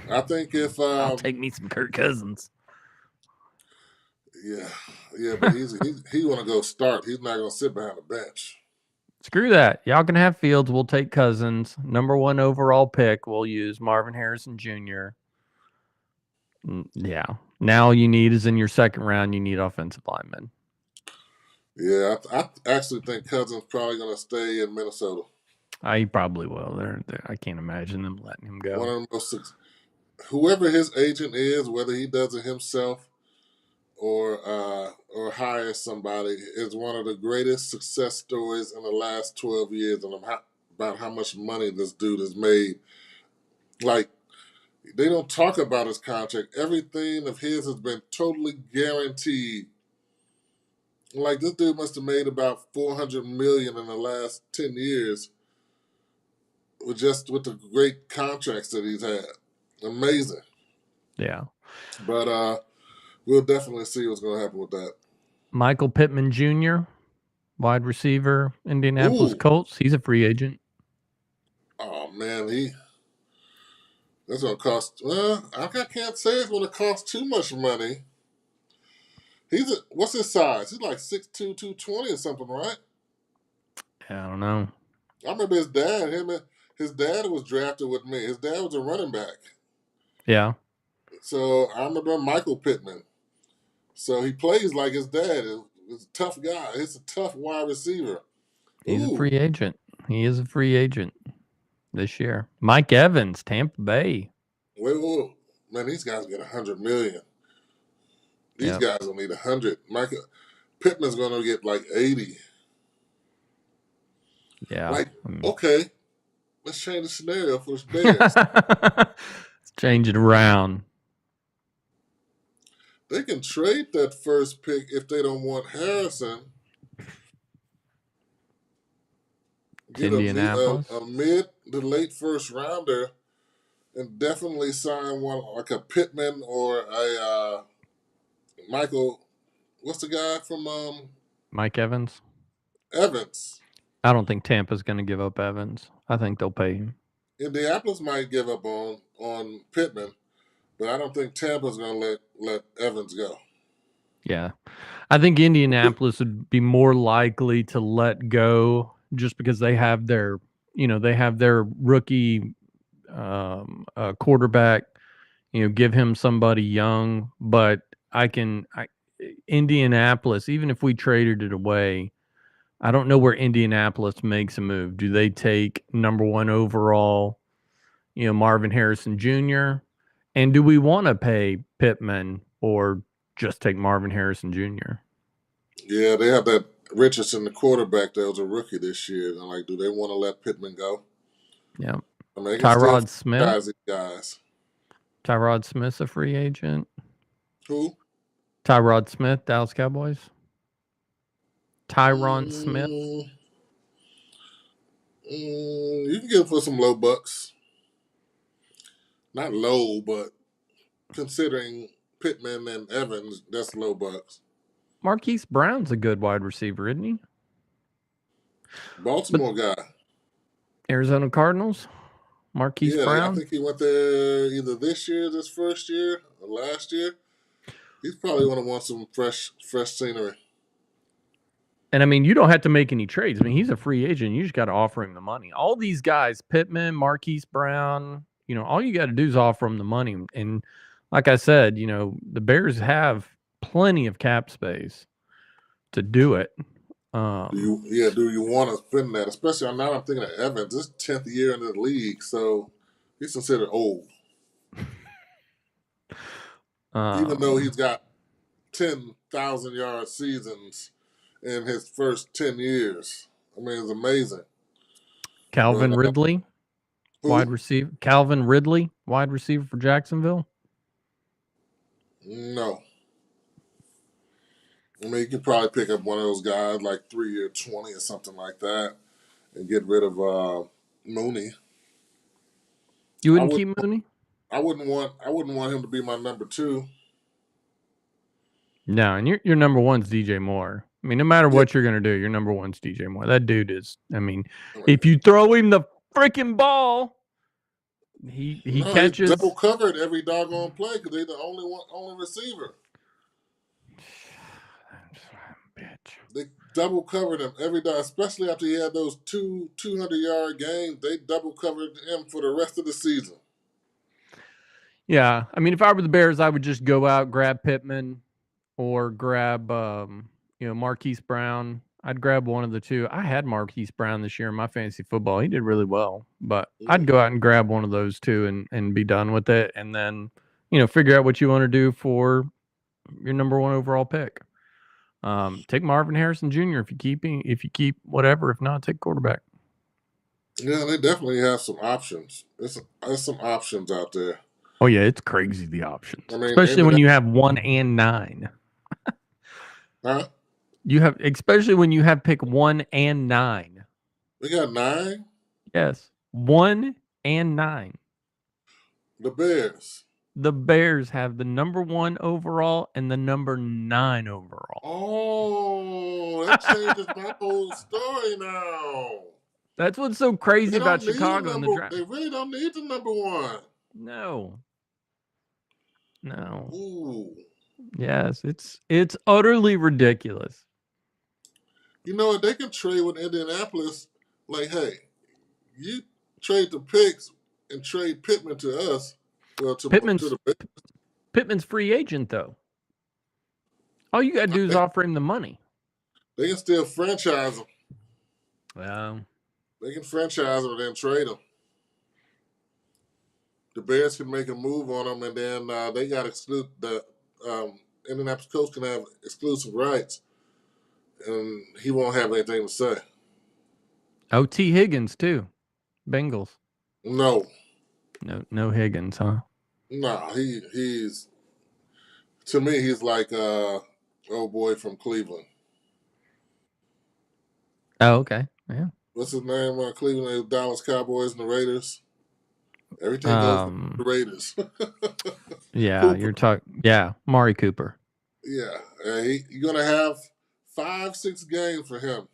I think if I'll take me some Kirk Cousins. yeah, yeah, but he want to go start. He's not going to sit behind the bench. Screw that. Y'all can have Fields. We'll take Cousins. Number one overall pick. We'll use Marvin Harrison Jr. Yeah. Now all you need is in your second round, you need offensive linemen. Yeah, I actually think Cousins probably going to stay in Minnesota. He probably will. I can't imagine them letting him One go. of the most, whoever his agent is, whether he does it himself or hires somebody, is one of the greatest success stories in the last 12 years, and about how much money this dude has made. Like, they don't talk about his contract. Everything of his has been totally guaranteed. Like, this dude must have made about 400 million in the last 10 years with the great contracts that he's had. Amazing. Yeah. But we'll definitely see what's going to happen with that. Michael Pittman Jr., wide receiver, Indianapolis Ooh, Colts. He's a free agent. oh man, that's going to cost. Well, I can't say it's going to cost too much money. What's his size? He's like 6'2", 220 or something, right? Yeah, I don't know. I remember his dad. His dad was drafted with me. His dad was a running back. Yeah. So I remember Michael Pittman. So he plays like his dad. He's a tough guy. He's a tough wide receiver. He's a Ooh, free agent. He is a free agent this year. Mike Evans, Tampa Bay. wait. Man, these guys get 100 million. These Yeah. guys will need 100. Michael Pittman's going to get like 80. Yeah. Like, okay, let's change the scenario for the Bears. Let's change it around. They can trade that first pick if they don't want Harrison. Get Indianapolis. a mid to late first rounder and definitely sign one like a Pittman or a Michael. What's the guy from Mike Evans. Evans? I don't think Tampa's going to give up Evans. I think they'll pay him. Indianapolis might give up on Pittman, but I don't think Tampa's going to let Evans go. Yeah. I think Indianapolis would be more likely to let go just because they have their rookie quarterback, give him somebody young. But Indianapolis, even if we traded it away, I don't know where Indianapolis makes a move. Do they take number 1 overall, Marvin Harrison Jr.? And do we want to pay Pittman or just take Marvin Harrison Jr.? Yeah, they have that Richardson, the quarterback, that was a rookie this year. And I'm like, do they want to let Pittman go? Yeah. I mean, they can still Tyrod Smith. franchise these guys. Tyrod Smith's a free agent. Who? Tyrod Smith, Dallas Cowboys. Tyron Smith. You can get him for some low bucks. Not low, but considering Pittman and Evans, that's low bucks. Marquise Brown's a good wide receiver, isn't he? Baltimore guy. Arizona Cardinals. Marquise Brown. I think he went there either this year, this first year, or last year. He's probably going to want some fresh scenery. And I mean, you don't have to make any trades. I mean, he's a free agent. You just got to offer him the money. All these guys, Pittman, Marquise Brown, all you got to do is offer him the money. And like I said, the Bears have plenty of cap space to do it. Do you want to spend that? Especially now I'm thinking of Evans. This 10th year in the league, so he's considered old. Even though he's got 10,000-yard seasons in his first 10 years. I mean, it's amazing. Calvin Ridley, wide receiver. Calvin Ridley, wide receiver for Jacksonville? No. I mean, you could probably pick up one of those guys like 3-year 20 or something like that and get rid of Mooney. You wouldn't keep Mooney? I wouldn't want him to be my number 2. No, and your number 1's DJ Moore. I mean, no matter what you're going to do, your number 1's DJ Moore. That dude is, I mean, if you throw him the freaking ball, he catches. He's double covered every doggone play because they're the only receiver. Bitch. They double covered him every day, especially after he had those 200-yard games. They double covered him for the rest of the season. Yeah, I mean, if I were the Bears, I would just go out, grab Pittman, or grab Marquise Brown. I'd grab one of the two. I had Marquise Brown this year in my fantasy football. He did really well, but I'd go out and grab one of those two and be done with it, and then figure out what you want to do for your number 1 overall pick. Take Marvin Harrison Jr. if you keep whatever. If not, take quarterback. Yeah, they definitely have some options. There's some options out there. Oh yeah, it's crazy, the options, especially when you have 1 and 9. Huh? Especially when you have pick 1 and 9. We got 9? Yes, 1 and 9. The Bears. The Bears have the number 1 overall and the number 9 overall. Oh, that changes my whole story now. That's what's so crazy about Chicago in the draft. They really don't need the number 1. No. Ooh. Yes, it's utterly ridiculous. You know what? They can trade with Indianapolis. Like, hey, you trade the picks and trade Pittman to us. Well, to Pittman's free agent, though. All you got to do is offer him the money. They can still franchise him. Well, they can franchise him and then trade him. The Bears can make a move on him, and then they got the Indianapolis coach can have exclusive rights, and he won't have anything to say. T. Higgins too, Bengals. No Higgins, huh? No, he's to me he's like old boy from Cleveland. Oh, okay, yeah. What's his name? Cleveland, Dallas Cowboys, and the Raiders. Everything goes to the Raiders. Yeah, Cooper. you're talking. Yeah, Mari Cooper. Yeah, you're gonna have 5-6 games for him.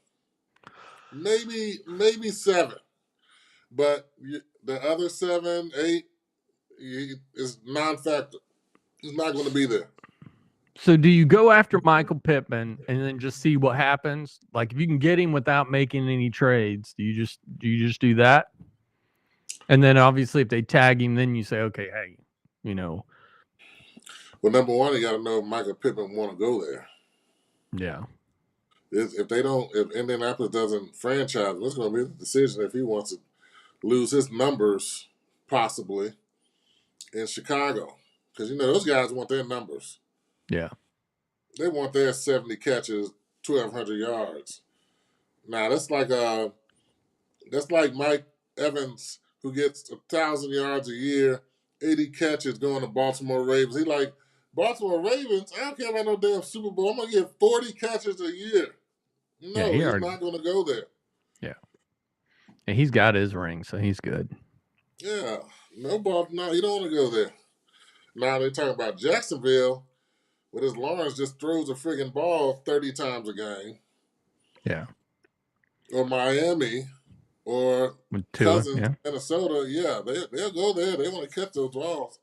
Maybe 7, but the other 7, 8 is non-factor. He's not going to be there. So, do you go after Michael Pittman and then just see what happens? Like, if you can get him without making any trades, do you just do that? And then, obviously, if they tag him, then you say, okay, hey, Well, number one, you got to know if Michael Pittman want to go there. Yeah. If they don't, if Indianapolis doesn't franchise, it's going to be the decision if he wants to lose his numbers possibly in Chicago, because those guys want their numbers. Yeah. They want their 70 catches, 1,200 yards. Now that's like Mike Evans, who gets 1,000 yards a year, 80 catches going to Baltimore Ravens. He like, Baltimore Ravens, I don't care about no damn Super Bowl. I'm going to get 40 catches a year. Yeah, No, he's not going to go there. Yeah. And he's got his ring, so he's good. Yeah. No, you don't want to go there. Now they're talking about Jacksonville, with his Lawrence just throws a friggin' ball 30 times a game. Yeah. Or Miami, or With Tua, Cousins, yeah. Minnesota. Yeah, they'll go there. They want to catch those balls.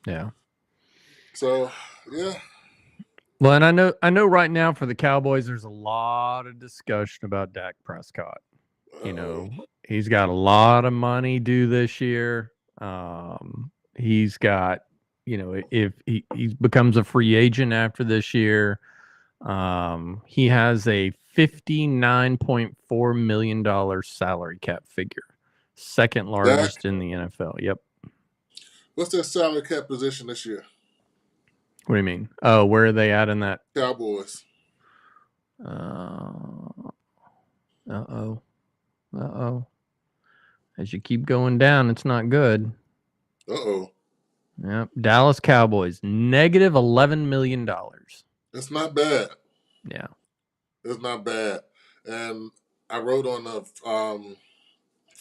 Yeah. So, yeah. Well, and I know right now for the Cowboys, there's a lot of discussion about Dak Prescott. He's got a lot of money due this year. He's got, if he becomes a free agent after this year, he has a $59.4 million salary cap figure, second largest in the NFL. Yep. What's their salary cap position this year? What do you mean? Oh, where are they at in that? Cowboys. Uh-oh. As you keep going down, it's not good. Uh-oh. Yep. Dallas Cowboys, negative $11 million. It's not bad. Yeah. It's not bad. And I wrote on the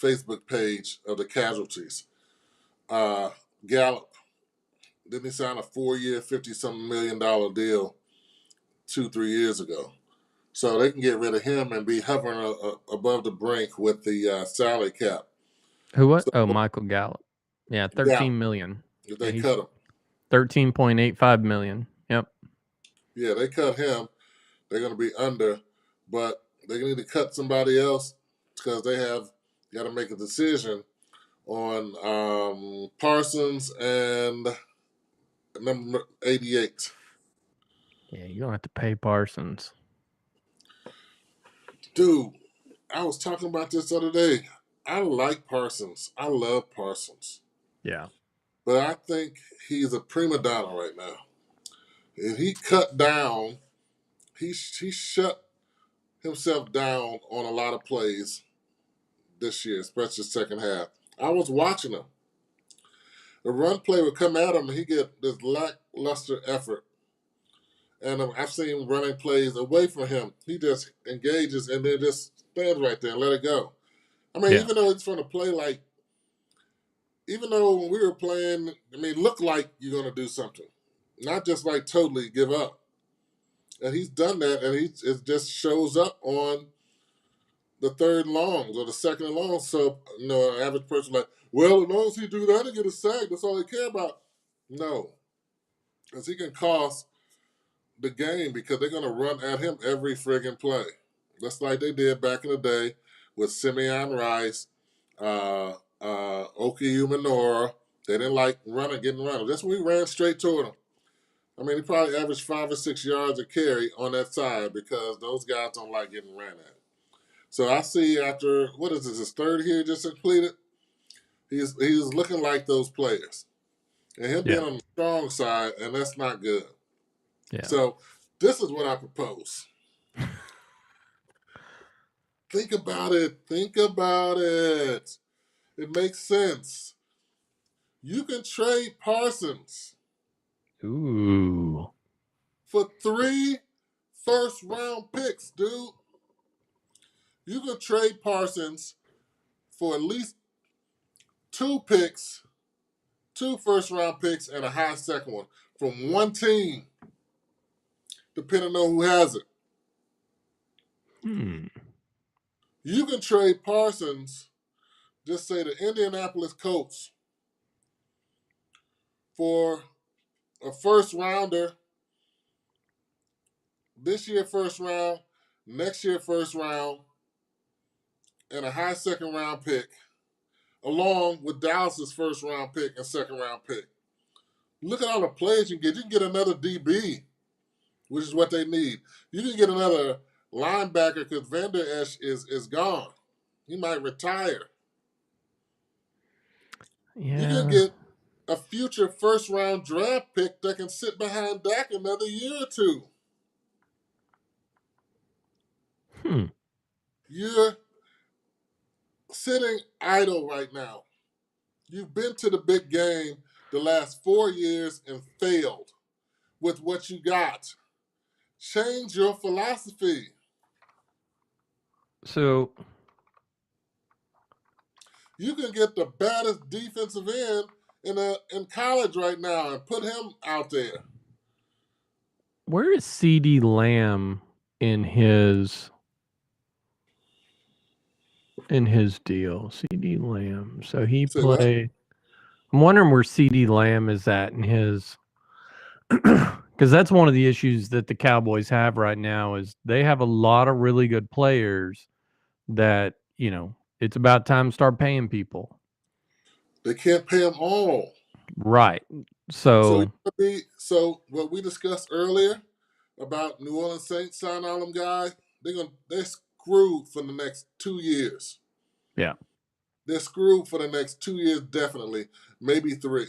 Facebook page of the casualties. Gallup, didn't he sign a 4-year, $50-something million deal 2-3 years ago? So they can get rid of him and be hovering above the brink with the salary cap. Who what? Michael Gallup. Yeah, $13 million. If they cut him. $13.85 million. Yep. Yeah, they cut him. They're going to be under, but they need to cut somebody else because they have got to make a decision on Parsons and number 88. Yeah, you don't have to pay Parsons. Dude, I was talking about this the other day. I like Parsons. I love Parsons. Yeah. But I think he's a prima donna right now. And he cut down, he shut himself down on a lot of plays this year, especially the second half. I was watching him. The run play would come at him and he get this lackluster effort. And I've seen running plays away from him. He just engages and then just stands right there and let it go. I mean, even though it's from a play like, even though when we were playing, look like you're going to do something. Not just like totally give up. And he's done that, and it just shows up on the third and longs or the second and long. So, an average person like, well, as long as he do that and get a sack, that's all they care about. No. Because he can cost the game because they're going to run at him every friggin' play. Just like they did back in the day with Simeon Rice, Oki Umenora. They didn't like getting run. That's when we ran straight toward him. He probably averaged 5 or 6 yards a carry on that side because those guys don't like getting ran at. So I see after, what is this, his third year just completed? He's looking like those players. And him being on the strong side, and that's not good. Yeah. So this is what I propose. Think about it. It makes sense. You can trade Parsons. Ooh. For 3 first-round picks, dude. You can trade Parsons for at least 2 picks, 2 first-round picks, and a high second one from one team, depending on who has it. You can trade Parsons, just say the Indianapolis Colts, for a first-rounder, this year first round, next year first round, and a high second-round pick, along with Dallas's first-round pick and second-round pick. Look at all the players you can get. You can get another DB, which is what they need. You can get another linebacker because Van Der Esch is gone. He might retire. You can Yeah. get a future first round draft pick that can sit behind Dak another year or two. Hmm. You're sitting idle right now. You've been to the big game the last 4 years and failed with what you got. Change your philosophy. So You can get the baddest defensive end in college right now and put him out there. where is CD Lamb in his deal? CD Lamb. So he Say what? played. I'm wondering where CD Lamb is at in his, because that's one of the issues that the Cowboys have right now is they have a lot of really good players that it's about time to start paying people. They can't pay them all. Right. So So what we discussed earlier about New Orleans Saints signing all them guys, they're screwed for the next 2 years. yeah. They're screwed for the next 2 years, definitely, maybe three.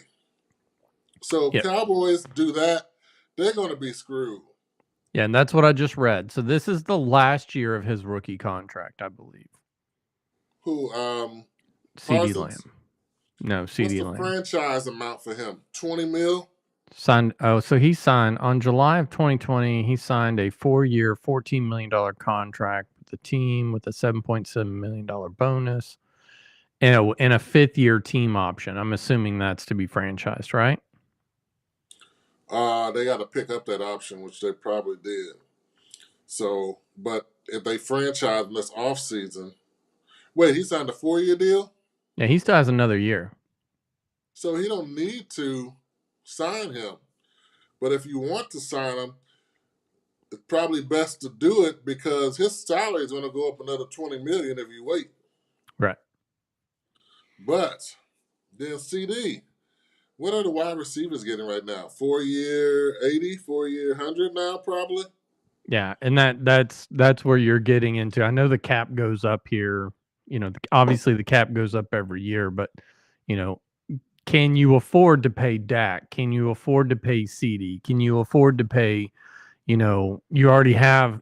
So Yeah. Cowboys do that, they're going to be screwed. Yeah, and that's what I just read. So this is the last year of his rookie contract, I believe. Who? CD Parsons. Lamb. No, What's CD the Lamb. franchise amount for him? 20 mil. Signed. Oh, so he signed on July of 2020. He signed a 4-year, $14 million contract with the team with a $7.7 million bonus and a 5th-year team option. I'm assuming that's to be franchised, right? They got to pick up that option, which they probably did. So, but if they franchise him this offseason, wait, he signed a 4-year deal? Yeah, he still has another year. So he don't need to sign him. But if you want to sign him, it's probably best to do it because his salary is going to go up another 20 million if you wait. Right. But then CD, what are the wide receivers getting right now? 4-year 80, 4-year 100 now probably. Yeah, and that's where you're getting into. I know the cap goes up here. Obviously the cap goes up every year, but you know, can you afford to pay Dak? Can you afford to pay CD? Can you afford to pay? You already have.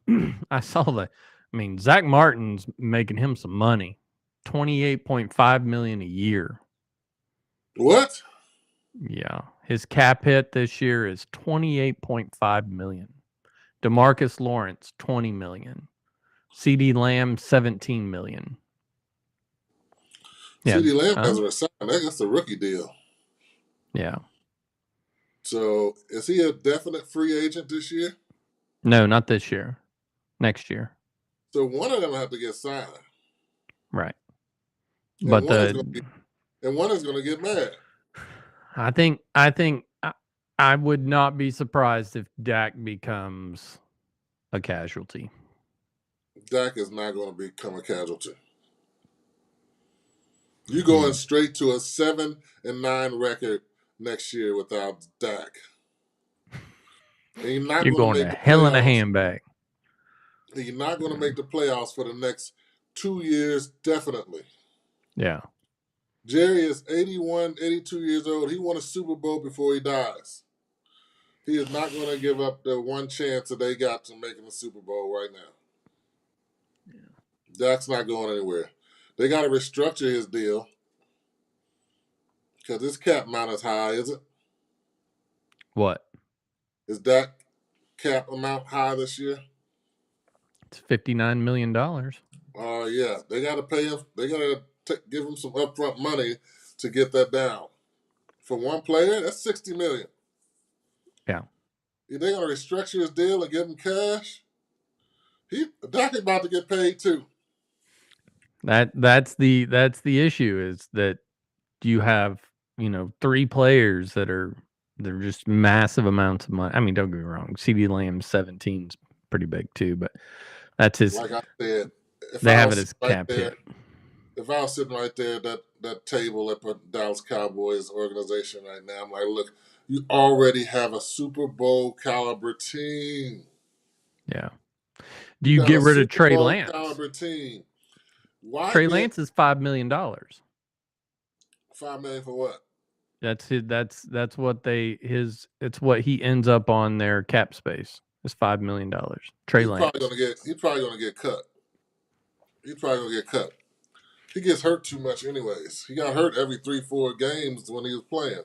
I saw the. I mean, Zach Martin's making him some money, 28.5 million a year. What? Yeah, his cap hit this year is 28.5 million. DeMarcus Lawrence, 20 million. CD Lamb, 17 million. Yeah. CD Lamb hasn't resigned. That's a rookie deal. Yeah. So is he a definite free agent this year? No, not this year. Next year. So one of them have to get signed. Right. And But one is going to get mad. I think I would not be surprised if Dak becomes a casualty. Dak is not going to become a casualty. You're going straight to a 7-9 record next year without Dak. And you're not You're going to going make to the hell in a playoffs. handbag. You're not going to make the playoffs for the next 2 years, definitely. Yeah. Jerry is 81, 82 years old. He won a Super Bowl before he dies. He is not going to give up the one chance that they got to making the Super Bowl right now. Dak's not going anywhere. They got to restructure his deal because his cap amount is high, is it? What? Is that cap amount high this year? It's $59 million. Yeah. They got to pay him. They got to give him some upfront money to get that down. For one player, that's $60 million. Yeah. If they're going to restructure his deal and give him cash, Dak is about to get paid too. That's the issue is that you have, 3 players they're just massive amounts of money. I mean, don't get me wrong. CD Lamb 17's pretty big too, but that's his. Like I said, if They I have it was as right cap there, hit. if I was sitting right there at that table at the Dallas Cowboys organization right now, I'm like, look, you already have a Super Bowl caliber team. Yeah. Do You you got get a rid of Super Trey Bowl Lance? caliber team. Why Trey get Lance is $5 million. $5 million for what? That's his, that's what it's what he ends up on their cap space. Is $5 million. Trey Lance. He's probably gonna get cut. He's probably gonna get cut. He gets hurt too much anyways. He got hurt every 3-4 games when he was playing.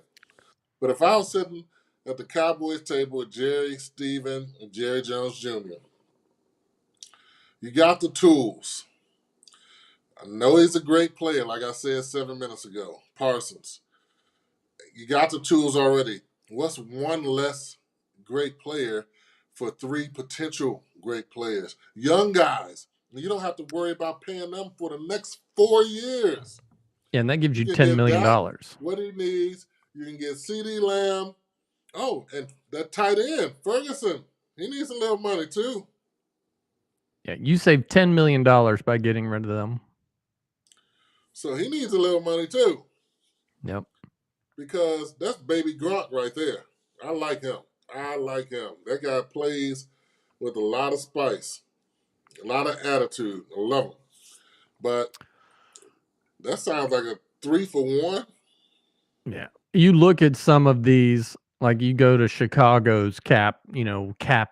But if I was sitting at the Cowboys table with Jerry, Steven, and Jerry Jones Jr., you got the tools. I know he's a great player, like I said 7 minutes ago, Parsons. You got the tools already. What's one less great player for 3 potential great players? Young guys. You don't have to worry about paying them for the next 4 years. Yeah, and that gives you can $10 give million. Dak what he needs. You can get CeeDee Lamb. Oh, and that tight end, Ferguson. He needs a little money too. Yeah, you save $10 million by getting rid of them. So he needs a little money too. Yep. Because that's baby Gronk right there. I like him. That guy plays with a lot of spice, a lot of attitude. I love him. But that sounds like a 3-for-1. Yeah. You look at some of these, like you go to Chicago's cap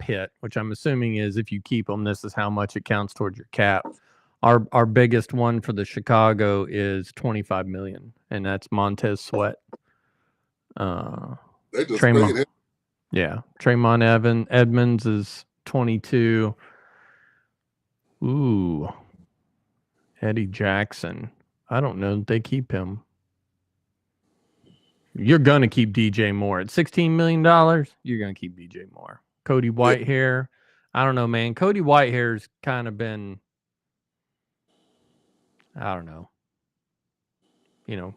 hit, which I'm assuming is if you keep them, this is how much it counts towards your cap. Our biggest one for the Chicago is $25 million, and that's Montez Sweat. They just Tremont, paid him. yeah, Tremont Edmonds is 22. Ooh, Eddie Jackson. I don't know. They keep him. You're gonna keep DJ Moore at $16 million. You're gonna keep DJ Moore. Cody Whitehair. I don't know, man. Cody Whitehair's kind of been, I don't know.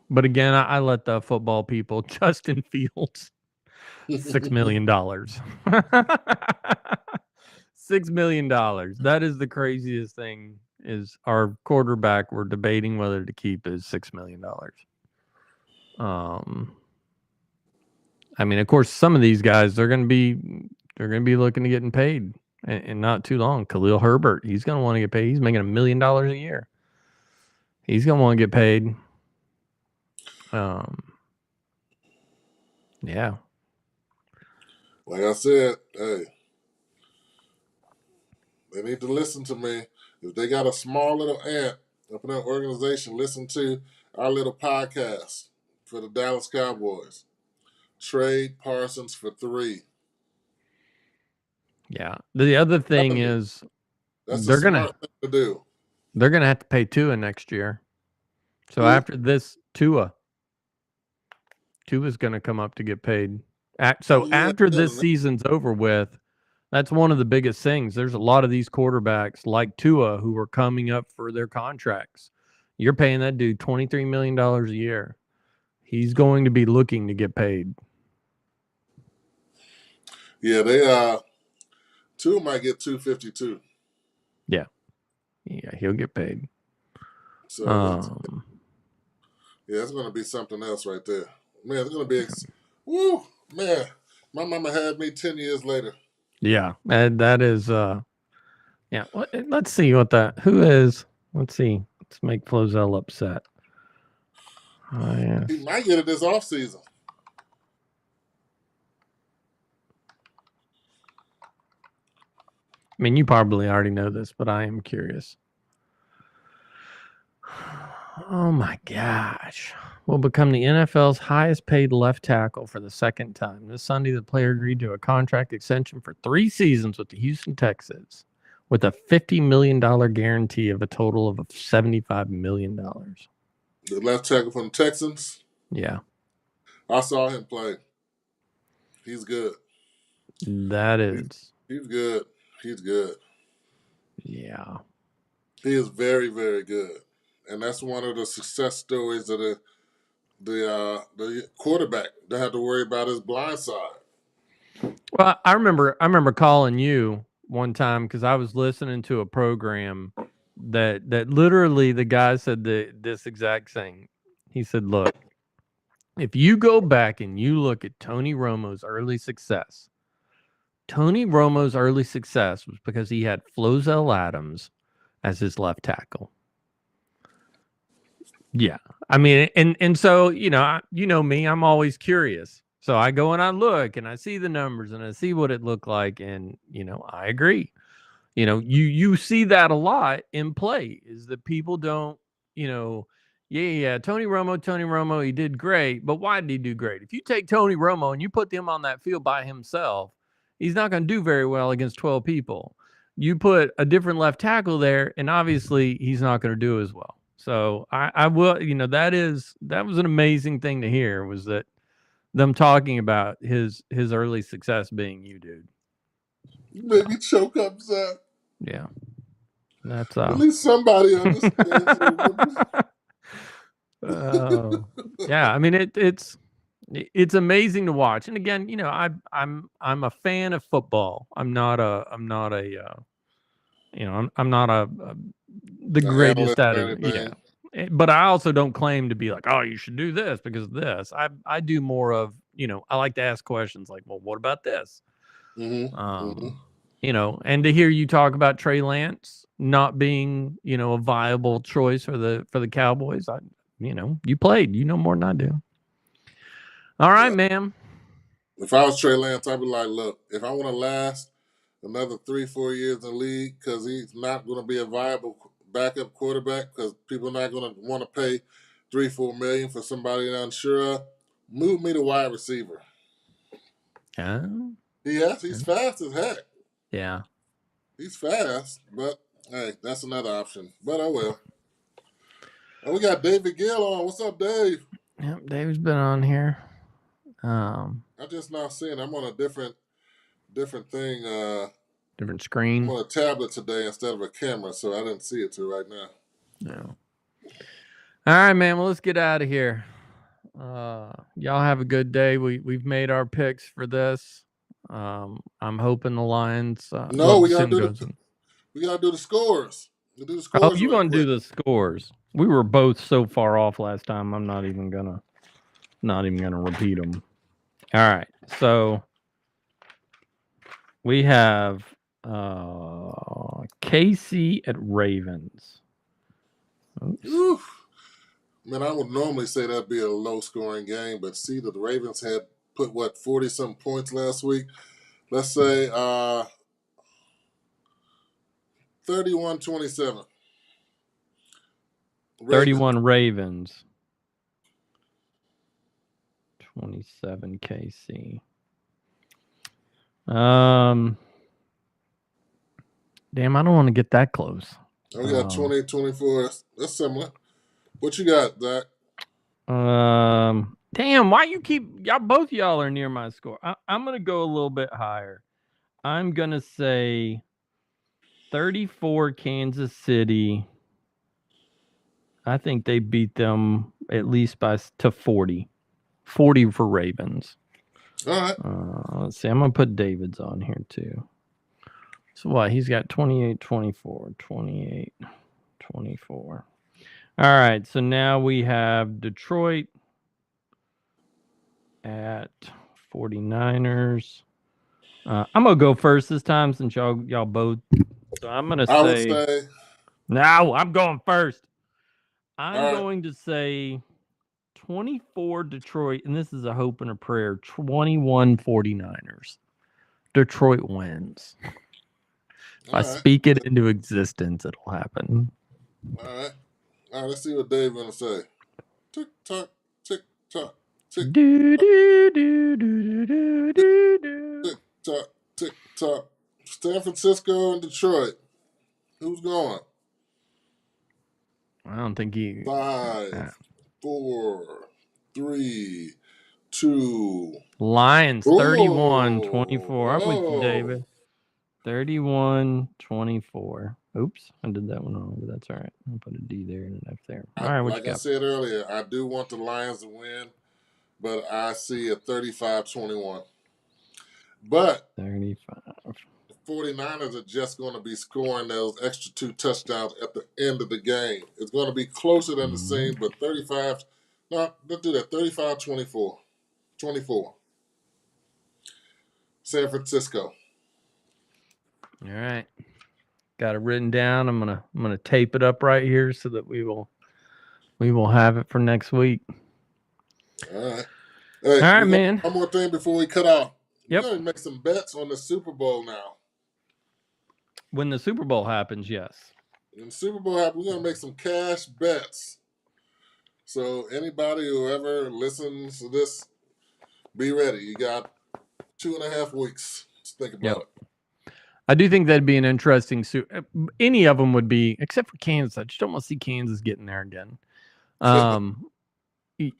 But again, I let the football people. Justin Fields, $6 million. $6 million. That is the craziest thing. Is our quarterback we're debating whether to keep is $6 million. I mean, of course, some of these guys they're going to be looking to getting paid, and not too long. Khalil Herbert, he's going to want to get paid. He's making $1 million a year. He's going to want to get paid. Yeah. Like I said, hey, they need to listen to me. If they got a small little ant up in that organization, listen to our little podcast for the Dallas Cowboys. Trade Parsons for 3. Yeah. The other thing is that's a smart thing to do. They're gonna have to pay Tua next year. So after this, Tua's gonna come up to get paid. After this season's over with, that's one of the biggest things. There's a lot of these quarterbacks like Tua who are coming up for their contracts. You're paying that dude $23 million a year. He's going to be looking to get paid. Yeah, Tua might get $252. Yeah, he'll get paid. So it's going to be something else right there. Man, it's going to be woo, man. My mama had me 10 years later. Yeah, and that is yeah. Let's see what that who is. Let's see. Let's make Flozell upset. He might get it this offseason. I mean, you probably already know this, but I am curious. Oh my gosh. Will become the NFL's highest paid left tackle for the second time. This Sunday, the player agreed to a contract extension for 3 seasons with the Houston Texans with a $50 million guarantee of a total of $75 million. The left tackle from the Texans? Yeah. I saw him play. He's good. That is. He's good. He's good. Yeah. He is very, very good. And that's one of the success stories of the quarterback. They have to worry about his blind side. Well, I remember calling you one time because I was listening to a program that literally the guy said this exact thing. He said, "Look, if you go back and you look at Tony Romo's early success, Tony Romo's early success was because he had Flozell Adams as his left tackle. Yeah. I mean, and so, you know me, I'm always curious. So I go and I look and I see the numbers and I see what it looked like. And, I agree. You see that a lot in play is that people don't, yeah, Tony Romo, he did great. But why did he do great? If you take Tony Romo and you put him on that field by himself, he's not going to do very well against 12 people. You put a different left tackle there, and obviously he's not going to do as well. So I will, that was an amazing thing to hear, was that them talking about his early success being you, dude. You made me choke up, Zach. Yeah. That's At least somebody understands. Yeah. I mean, it's amazing to watch. And again, I'm a fan of football. I'm not the greatest at it. Yeah. But I also don't claim to be like, oh, you should do this because of this. I do more of, I like to ask questions like, well, what about this? And to hear you talk about Trey Lance not being, a viable choice for the Cowboys, you played, more than I do. All right, man. If I was Trey Lance, I'd be like, look, if I want to last another 3-4 years in the league, because he's not going to be a viable backup quarterback, because people are not going to want to pay $3-4 million for somebody they're unsure of, move me to wide receiver. He's fast as heck. Yeah. He's fast, but hey, that's another option. But oh well. And we got David Gill on. What's up, Dave? Yep, Dave's been on here. I just now seeing I'm on a different thing. Different screen. I'm on a tablet today instead of a camera, so I didn't see it till right now. No. All right, man. Well, let's get out of here. Y'all have a good day. We've made our picks for this. I'm hoping the Lions. No, we gotta do the scores. We'll do the scores. Oh, you gonna do the scores? We were both so far off last time. I'm not even gonna repeat them. All right, so we have KC at Ravens. Oof. Man, I would normally say that'd be a low-scoring game, but see that the Ravens had put 40-some points last week. Let's say 31-27. 31 Ravens. 27 KC. Damn, I don't want to get that close. We got 28-24. That's similar. What you got, Zach? Damn, why you keep both y'all are near my score. I'm gonna go a little bit higher. I'm gonna say 34 Kansas City. I think they beat them at least to 40. 40 for Ravens. All right. Let's see. I'm going to put David's on here too. So what? He's got 28-24. 28-24. All right. So now we have Detroit at 49ers. I'm going to go first this time since y'all both. So I'm going to say. I would say. No, I'm going first. I'm going to say 24 Detroit, and this is a hope and a prayer, 21 49ers. Detroit wins. If I speak it into existence, it'll happen. All right. Let's see what Dave's going to say. Tick tock, tick tock, tick tick tock, tick tock. San Francisco and Detroit. Who's going? I don't think he. 5, 4, 3, 2. Lions 31-24. I'm with you, David. 31-24. Oops, I did that one wrong, but that's all right. I'll put a D there and an F there. All right, like I said earlier, I do want the Lions to win, but I see a 35-21. But 35. The 49ers are just going to be scoring those extra 2 touchdowns at the end of the game. It's going to be closer than the same, but 35. No, let's do that. 35-24. 24. San Francisco. All right. Got it written down. I'm gonna tape it up right here so that we will have it for next week. All right. Hey, All right, we got man. one more thing before we cut off. We're Yep. going to make some bets on the Super Bowl now. When the Super Bowl happens, yes. When the Super Bowl happens, we're going to make some cash bets. So anybody who ever listens to this, be ready. You got 2.5 weeks to think about it. I do think that'd be an interesting any of them would be, except for Kansas. I just don't want to see Kansas getting there again.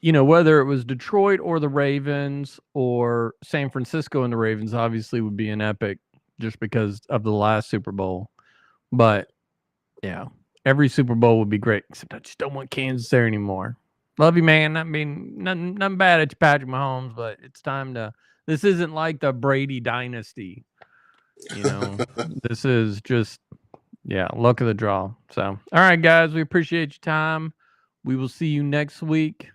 Whether it was Detroit or the Ravens or San Francisco and the Ravens, obviously would be an epic just because of the last Super Bowl. But yeah, every Super Bowl would be great, except I just don't want Kansas there anymore. Love you, man. I mean, nothing bad at you, Patrick Mahomes, but it's time to. This isn't like the Brady dynasty. This is just, luck of the draw. So, all right, guys, we appreciate your time. We will see you next week.